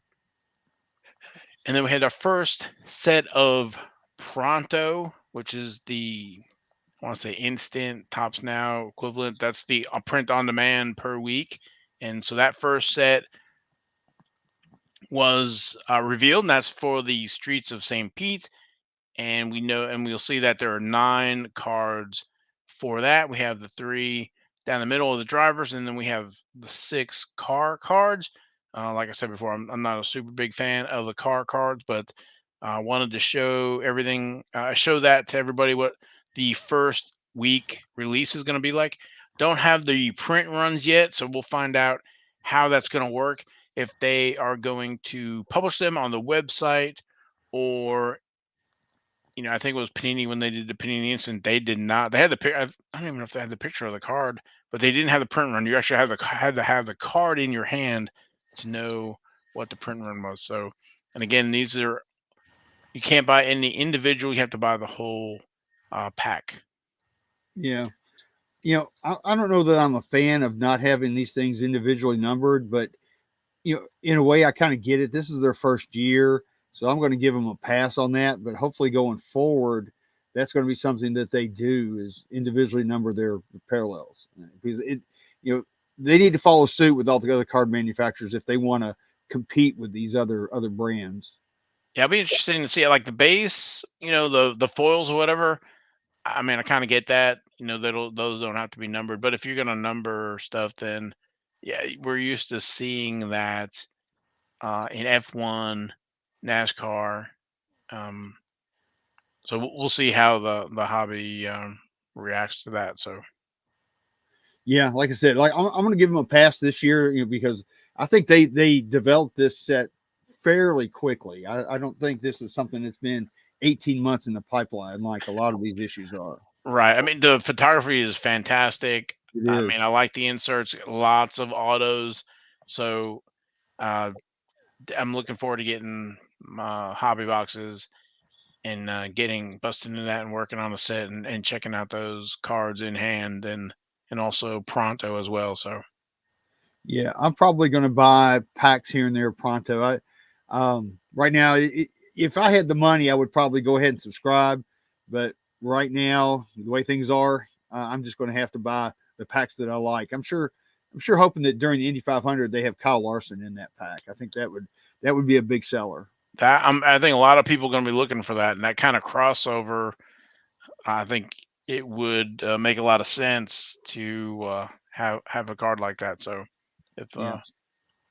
And then we had our first set of Pronto, which is the, I want to say, instant tops now equivalent. That's the print on demand per week. And so that first set was revealed, and that's for the streets of St. Pete. And we'll see that there are 9 cards for that. We have the 3 down the middle of the drivers, and then we have the 6 car cards. Like I said before, I'm not a super big fan of the car cards, but I wanted to show everything, show that to everybody what the first week release is going to be like. Don't have the print runs yet, so we'll find out how that's going to work, if they are going to publish them on the website, or I think it was Panini when they did the Panini Instant. They did not. They had the pic. I don't even know if they had the picture of the card, but they didn't have the print run. You actually had to have the card in your hand to know what the print run was. So, and again, these are, you can't buy any individual. You have to buy the whole pack. Yeah. I don't know that I'm a fan of not having these things individually numbered, but in a way, I kind of get it. This is their first year, so I'm going to give them a pass on that. But hopefully, going forward, that's going to be something that they do, is individually number their parallels, because they need to follow suit with all the other card manufacturers if they want to compete with these other brands. Yeah, it'll be interesting to see it, like the base, the foils or whatever. I mean, I kind of get that. those don't have to be numbered. But if you're gonna number stuff, then yeah, we're used to seeing that in F1, NASCAR. Um, so we'll see how the hobby reacts to that. So Yeah, like I said, like I'm going to give them a pass this year, because I think they developed this set fairly quickly. I don't think this is something that's been 18 months in the pipeline like a lot of these issues are. right. I mean, the photography is fantastic. It I mean, is. I like the inserts, lots of autos. So uh, I'm looking forward to getting hobby boxes and getting busting into that and working on the set and checking out those cards in hand and also Pronto as well. So Yeah, I'm probably going to buy packs here and there pronto. Right now, if I had the money, I would probably go ahead and subscribe. But right now, the way things are, I'm just going to have to buy the packs that I like. I'm sure, hoping that during the Indy 500 they have Kyle Larson in that pack. I think that would be a big seller. I think a lot of people are going to be looking for that, and that kind of crossover. I think it would make a lot of sense to have a card like that. So if Yeah, uh,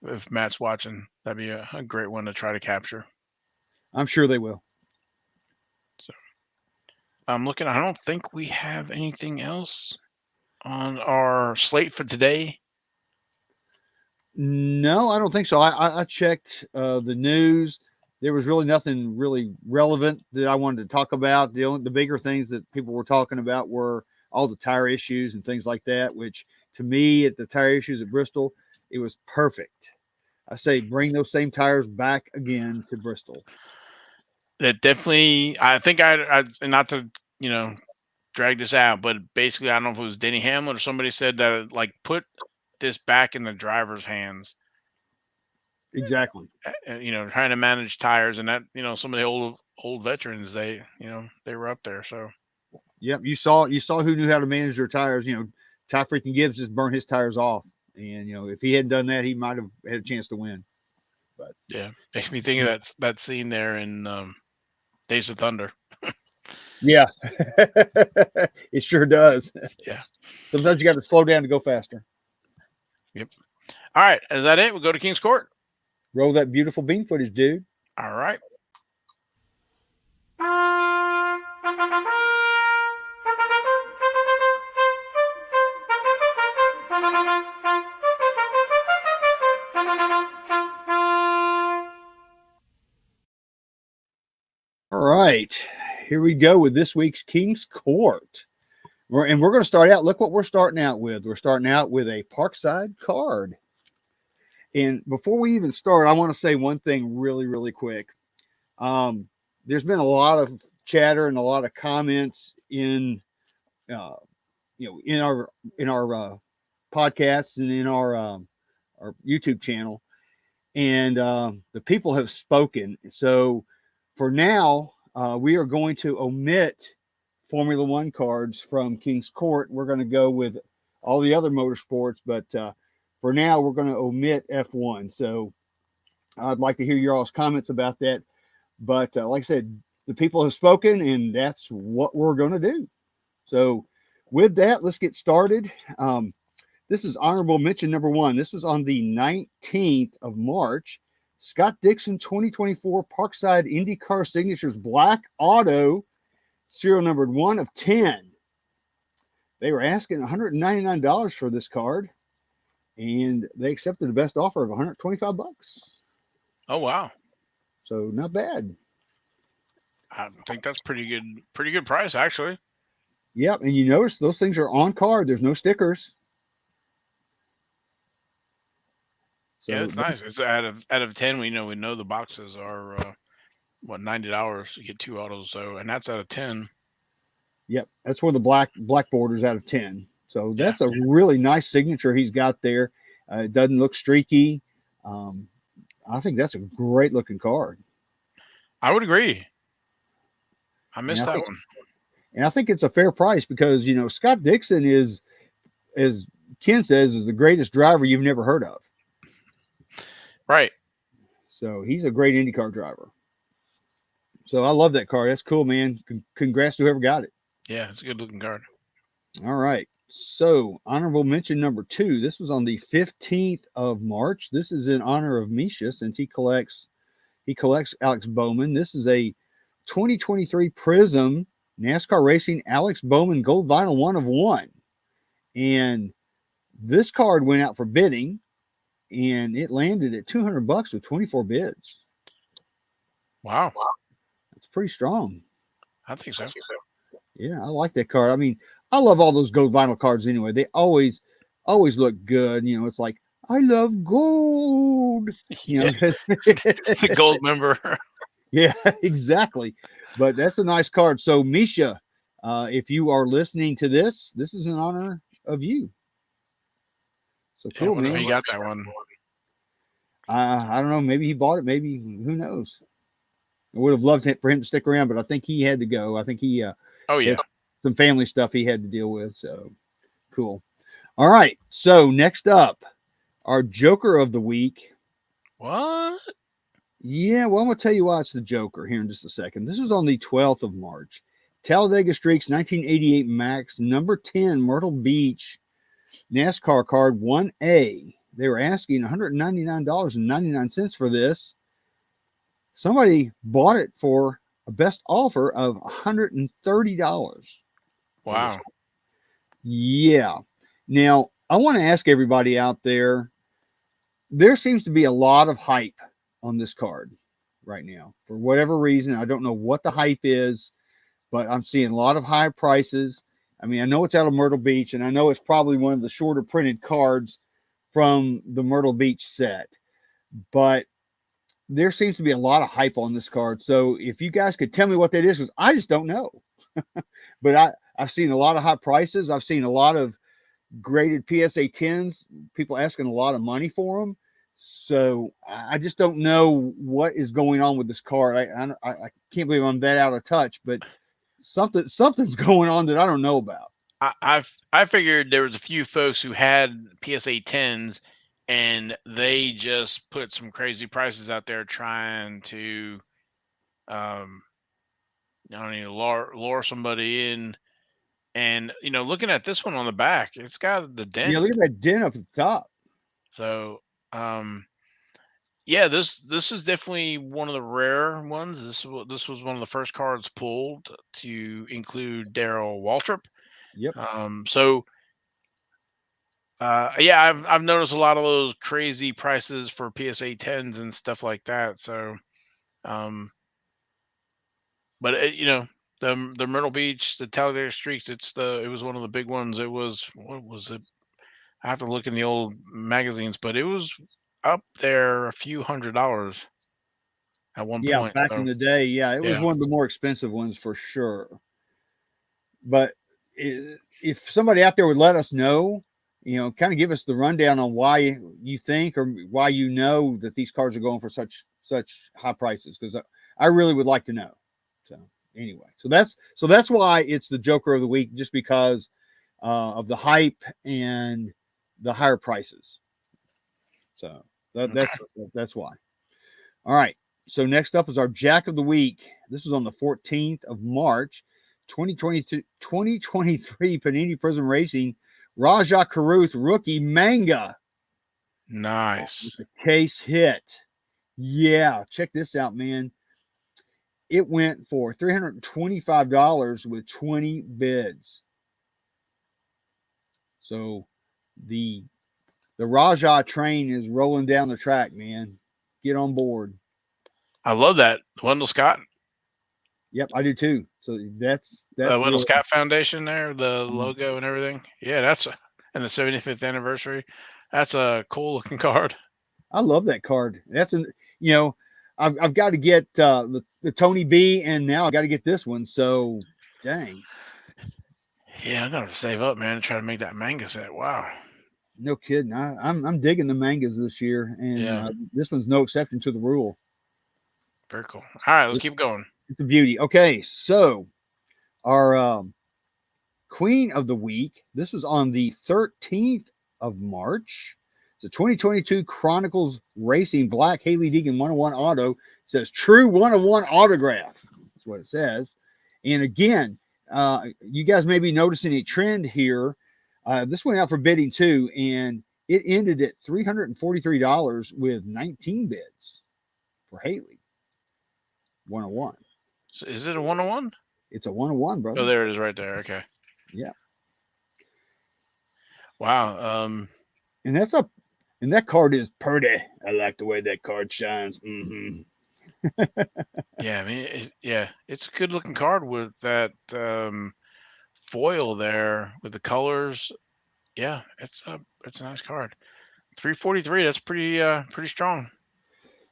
if Matt's watching, that'd be a great one to try to capture. I'm sure they will. So I'm looking. I don't think we have anything else on our slate for today. No, I don't think so. I checked the news. There was really nothing really relevant that I wanted to talk about. The bigger things that people were talking about were all the tire issues and things like that. Which to me, at the tire issues at Bristol, it was perfect. I say bring those same tires back again to Bristol. That definitely. I think I not to drag this out, but basically I don't know if it was Denny Hamlin or somebody said that like put this back in the driver's hands. Exactly. Trying to manage tires and that some of the old veterans they were up there. So Yep. You saw who knew how to manage their tires. Ty freaking Gibbs just burned his tires off, and if he hadn't done that, he might have had a chance to win. But yeah, makes me think of that scene there in Days of Thunder. yeah, it sure does. Yeah. Sometimes you got to slow down to go faster. Yep. All right. Is that it? We go to King's Court. Roll that beautiful bean footage, dude. All right. All right, here we go with this week's King's Court. We're going to start out. Look what we're starting out with. We're starting out with a Parkside card. And before we even start, I want to say one thing really, really quick. There's been a lot of chatter and a lot of comments in, in our podcasts and in our YouTube channel, and the people have spoken. So for now, we are going to omit Formula One cards from King's Court. We're going to go with all the other motorsports, but for now, we're going to omit F1. So I'd like to hear your all's comments about that. But like I said, the people have spoken, and that's what we're going to do. So with that, let's get started. This is honorable mention number one. This was on the 19th of March. Scott Dixon 2024 Parkside IndyCar Signatures Black Auto, serial numbered 1 of 10. They were asking $199 for this card, and they accepted the best offer of $125. Oh wow. So not bad. I think that's pretty good price actually. Yep, and you notice those things are on card. There's no stickers. So Yeah, it's nice. It's out of 10. We know the boxes are $90. You get 2 autos, so and that's out of 10. yep, that's where the black border's out of 10. So Yeah, that's a really nice signature he's got there. It doesn't look streaky. I think that's a great looking card. I would agree. I And missed that one. And I think it's a fair price because Scott Dixon is, as Ken says, is the greatest driver you've never heard of. Right. So he's a great IndyCar driver. So I love that card. That's cool, man. Congrats to whoever got it. Yeah, it's a good looking card. All right. So, honorable mention number 2. This was on the 15th of March. This is in honor of Misha, since he collects Alex Bowman. This is a 2023 Prizm NASCAR Racing Alex Bowman Gold Vinyl 1 of 1. And this card went out for bidding, and it landed at $200 with 24 bids. Wow. That's pretty strong. I think so. Yeah, I like that card. I mean, I love all those gold vinyl cards anyway. They always look good. You know, it's like, I love gold. You know, The gold member. yeah, exactly. But that's a nice card. So, Misha, if you are listening to this, this is in honor of you. So Yeah, cool, what if man. he got that one? I don't know. Maybe he bought it. Maybe, who knows? I would have loved for him to stick around, but I think he had to go. I think he Oh yeah. had some family stuff he had to deal with. So cool. All right. So next up, our Joker of the week. What? Yeah, well, I'm going to tell you why it's the Joker here in just a second. This was on the 12th of March. Talladega Streaks 1988 Max, number 10, Myrtle Beach, NASCAR card 1A. They were asking $199.99 for this. Somebody bought it for a best offer of $130. Wow. Yeah. Now, I want to ask everybody out there, there seems to be a lot of hype on this card right now. For whatever reason, I don't know what the hype is, but I'm seeing a lot of high prices. I mean, I know it's out of Myrtle Beach, and I know it's probably one of the shorter printed cards from the Myrtle Beach set, but there seems to be a lot of hype on this card. So if you guys could tell me what that is, because I just don't know. But I've seen a lot of high prices. I've seen a lot of graded PSA 10s, people asking a lot of money for them. So I just don't know what is going on with this card. I can't believe I'm that out of touch, but something's going on that I don't know about. I figured there was a few folks who had PSA 10s and they just put some crazy prices out there trying to I don't know, lure somebody in. And looking at this one on the back, it's got the Yeah, dent. look at that dent up at the top. So yeah, this is definitely one of the rare ones. This was one of the first cards pulled to include Darrell Waltrip. Yep. So yeah, I've noticed a lot of those crazy prices for PSA 10s and stuff like that. So but the Myrtle Beach, the Talladega Streaks, it was one of the big ones. It was, what was it? I have to look in the old magazines, but it was up there a few $100s at one Yeah, point. back in So the day, yeah, it was yeah. one of the more expensive ones for sure. But if somebody out there would let us know, kind of give us the rundown on why you think or why you know that these cards are going for such high prices, because I really would like to know. So anyway, so that's why it's the Joker of the week, just because of the hype and the higher prices. So that's why. All right. So next up is our Jack of the Week. This is on the 14th of March, 2023 Panini Prizm Racing. Raja Caruth rookie manga. Nice. Case hit. Yeah, check this out, man. It went for $325 with 20 bids. So the Raja train is rolling down the track, man. Get on board. I love that. Wendell Scott. Yep, I do too. So that's Wendell really Scott Foundation there, the logo and everything. Yeah, and the 75th anniversary. That's a cool looking card. I love that card. That's I've got to get the Tony B, and now I got to get this one. So dang, Yeah, I'm gonna save up, man, and try to make that manga set. Wow. no kidding. I'm digging the mangas this year, and Yeah, this one's no exception to the rule. very cool. All right, let's keep going. It's a beauty. Okay, so our Queen of the Week. This was on the 13th of March. It's a 2022 Chronicles Racing Black Haley Deegan 101 auto. It says true 101 autograph. That's what it says. And again, You guys may be noticing a trend here. This went out for bidding too, and it ended at $343 with 19 bids for Haley. 101. So is it a 101? It's a 101, brother. Oh, there it is right there. Okay. Yeah. Wow. And that card is pretty. I like the way that card shines. Mm-hmm. Yeah, I mean, it's a good looking card with that foil there with the colors. Yeah, it's a nice card. 343. That's pretty strong.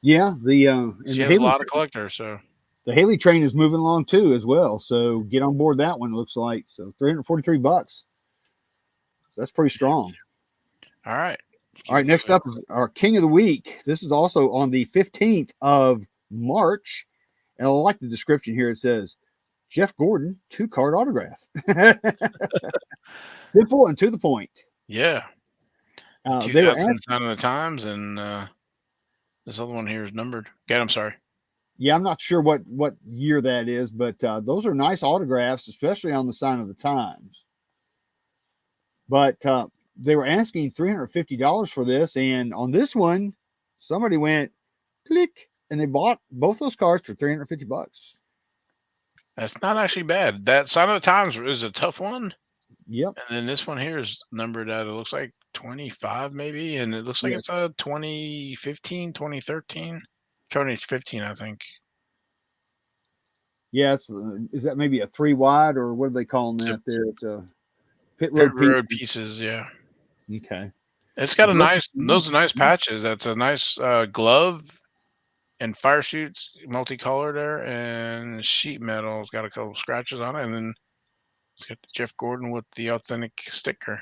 Yeah, and She has a lot of collectors, so the Haley train is moving along too as well. So get on board that one. Looks like so $343. So that's pretty strong. All right. All right. Next up is our King of the Week. This is also on the 15th of March, and I like the description here. It says Jeff Gordon 2-card autograph. Simple and to the point. Yeah. They were Sign of the Times, and this other one here is numbered. Okay, I'm sorry. Yeah, I'm not sure what year that is, but those are nice autographs, especially on the Sign of the Times. But they were asking $350 for this, and on this one, somebody went click, and they bought both those cards for $350. That's not actually bad. That Sign of the Times is a tough one. Yep. And then this one here is numbered at, it looks like 25 maybe, and it looks like it's a 2015, 2013, 2015, I think. Yeah, is that maybe a 3 wide, or what are they calling that there? It's a pit road pieces, yeah. Okay. It's got those are nice patches. That's a nice glove and fire chutes, multicolor there, and sheet metal. It's got a couple scratches on it, and then it's got the Jeff Gordon with the authentic sticker.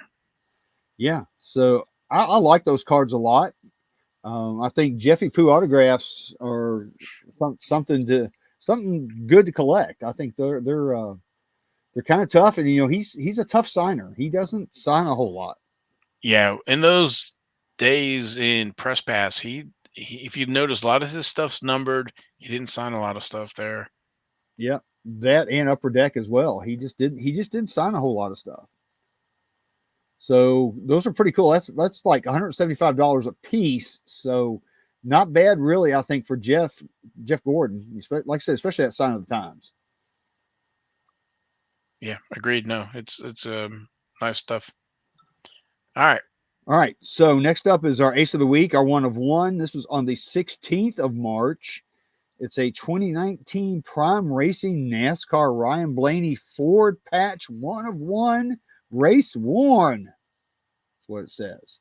Yeah, so I like those cards a lot. I think Jeffy Poo autographs are something good to collect. I think they're kind of tough, and he's a tough signer. He doesn't sign a whole lot. Yeah, in those days in Press Pass, he if you've noticed, a lot of his stuff's numbered. He didn't sign a lot of stuff there. Yeah, that and Upper Deck as well. He just didn't sign a whole lot of stuff. So those are pretty cool. That's like $175 a piece. So not bad, really. I think for Jeff Gordon, like I said, especially that Sign of the Times. Yeah, agreed. No, it's nice stuff. All right. So next up is our Ace of the Week, our 1 of 1. This was on the 16th of March. It's a 2019 Prime Racing NASCAR Ryan Blaney Ford patch 1 of 1. Race worn. That's what it says.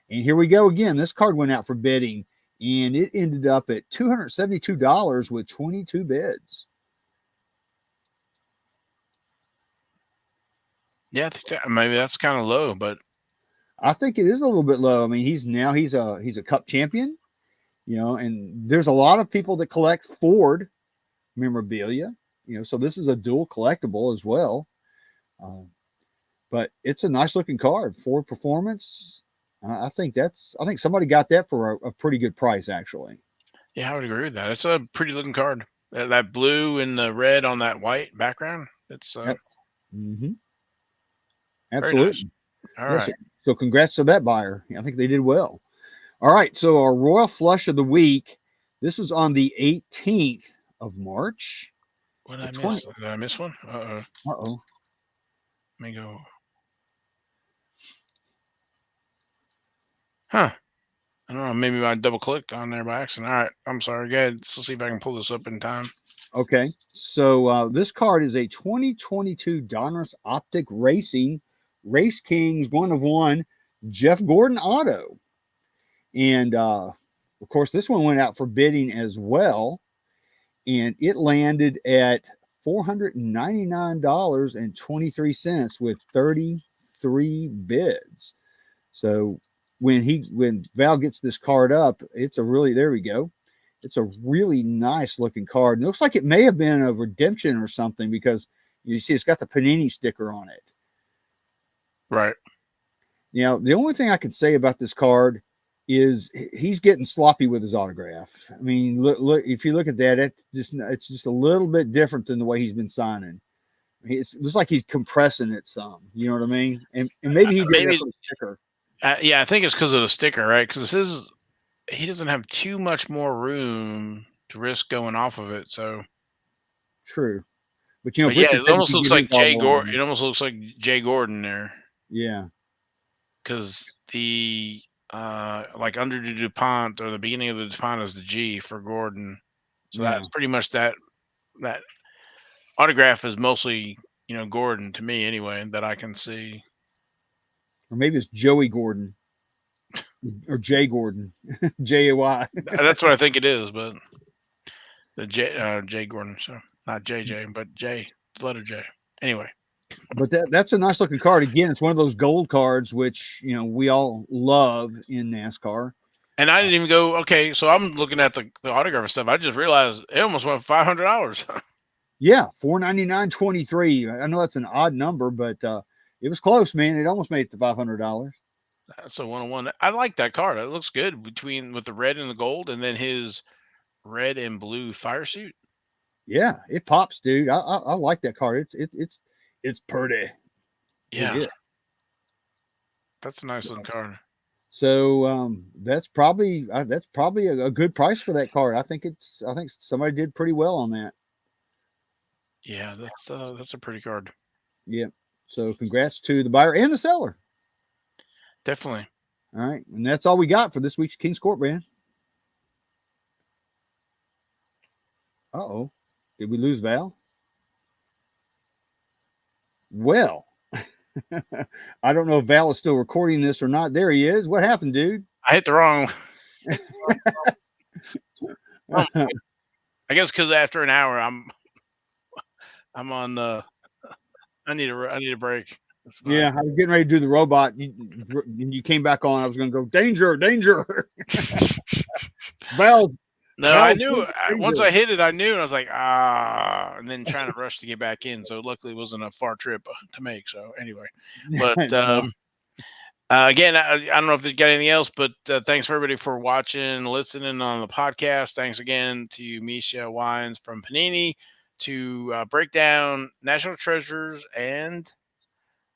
And here we go again. This card went out for bidding, and it ended up at $272 with 22 bids. Yeah, I think maybe that's kind of low, but I think it is a little bit low. I mean, he's a Cup champion, and there's a lot of people that collect Ford memorabilia, so this is a dual collectible as well. But it's a nice looking card. Ford Performance. I think somebody got that for a pretty good price, actually. Yeah, I would agree with that. It's a pretty looking card. That blue and the red on that white background. It's Absolutely. Nice. All right. So congrats to that buyer. I think they did well. All right. So our Royal Flush of the Week. This was on the 18th of March. What did I miss? Did I miss one? Uh-oh. Let me go. Huh. I don't know. Maybe I double clicked on there by accident. All right. I'm sorry. Go ahead. Let's see if I can pull this up in time. Okay. So this card is a 2022 Donruss Optic Racing Race Kings 1 of 1 Jeff Gordon auto. And of course, this one went out for bidding as well. And it landed at $499.23 with 33 bids. So when Val gets this card up, there we go. It's a really nice looking card. It looks like it may have been a redemption or something because you see it's got the Panini sticker on it. Right. The only thing I could say about this card is he's getting sloppy with his autograph. I mean, look if you look at that, it's just a little bit different than the way he's been signing. It looks like he's compressing it some. You know what I mean? And maybe he did that for the sticker. Yeah, I think it's because of the sticker, right? Because he doesn't have too much more room to risk going off of it. So true, but if yeah, Richard it Petty almost can looks get his like all on, It almost looks like Jay Gordon there. Yeah, because the like under the DuPont or the beginning of the DuPont is the G for Gordon. So yeah. that's pretty much that autograph is mostly Gordon to me anyway that I can see. Or maybe it's Joey Gordon or Jay Gordon, Jay. That's what I think it is, but the Jay Gordon, so not JJ, but J, the letter J. Anyway. But that's a nice looking card. Again, it's one of those gold cards which we all love in NASCAR. And I didn't even go. Okay, so I'm looking at the autograph stuff. I just realized it almost went $500. Yeah, $499.23. I know that's an odd number, but it was close, man. It almost made it to $500. That's a 101. I like that card. It looks good with the red and the gold, and then his red and blue fire suit. Yeah, it pops, dude. I like that card. It's pretty. Yeah, that's a nice looking card. So that's probably a good price for that card. I think somebody did pretty well on that. Yeah, that's a pretty card. Yeah. So congrats to the buyer and the seller. Definitely. All right, and that's all we got for this week's King's Court, man. Uh-oh. Did we lose Val? Well, I don't know if Val is still recording this or not. There he is. What happened, dude? I hit the wrong. I guess because after an hour, I'm on. I need a break. Yeah, I was getting ready to do the robot. You came back on. I was going to go danger. Val. No, I knew once I hit it. I knew, and I was like, and then trying to rush to get back in. So luckily, it wasn't a far trip to make. So anyway, but again, I don't know if they got anything else, but thanks for everybody for watching, listening on the podcast. Thanks again to Misha Wines from Panini to break down National Treasures and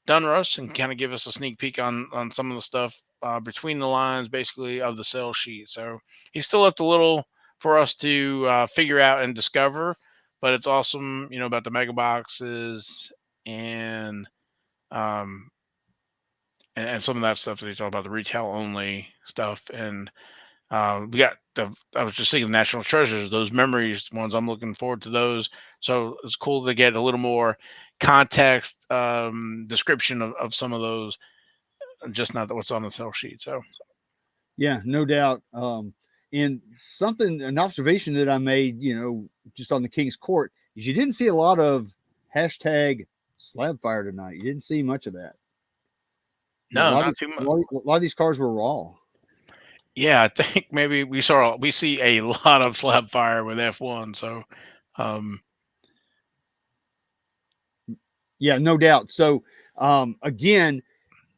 Donruss and kind of give us a sneak peek on some of the stuff between the lines, basically, of the sell sheet. So he still left a little for us to figure out and discover, but it's awesome, about the mega boxes and and some of that stuff that he talked about, the retail only stuff. And we got I was just thinking of National Treasures, those memories ones. I'm looking forward to those. So it's cool to get a little more context, description of some of those, just not what's on the sell sheet. So yeah, no doubt. And an observation that I made, just on the King's Court, is you didn't see a lot of hashtag slab fire tonight. You didn't see much of that. No, not too much. A lot of these cars were raw. Yeah, I think maybe we see a lot of slab fire with F1. So, yeah, no doubt. So, again,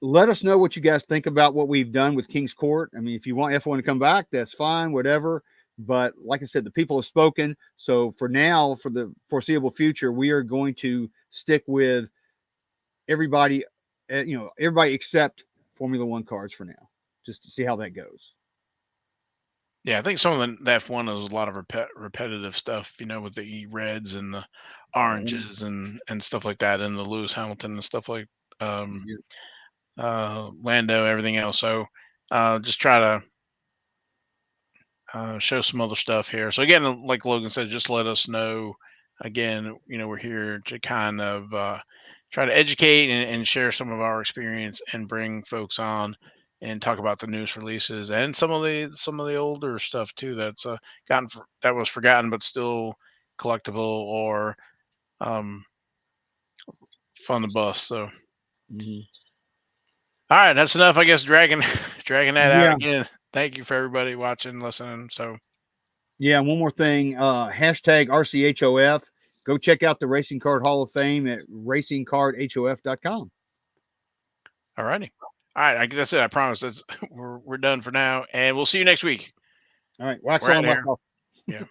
let us know what you guys think about what we've done with King's Court. I mean, if you want F1 to come back, that's fine, whatever. But like I said, the people have spoken. So for now, for the foreseeable future, we are going to stick with everybody, everybody except Formula One cards for now, just to see how that goes. Yeah, I think some of the F1 is a lot of repetitive stuff, with the reds and the oranges and stuff like that, and the Lewis Hamilton and stuff like Lando, everything else. So just try to show some other stuff here. So again, like Logan said, just let us know. Again, we're here to kind of try to educate and share some of our experience and bring folks on and talk about the newest releases and some of the older stuff too that's that was forgotten but still collectible or fun to bust. So all right, that's enough, I guess. Dragging that out again. Thank you for everybody watching, listening. So yeah, one more thing, hashtag RCHOF. Go check out the Racing Card Hall of Fame at racingcardhof.com. All righty. All right, that's it. I promise we're done for now, and we'll see you next week. All right, wax on, wax off. Yeah.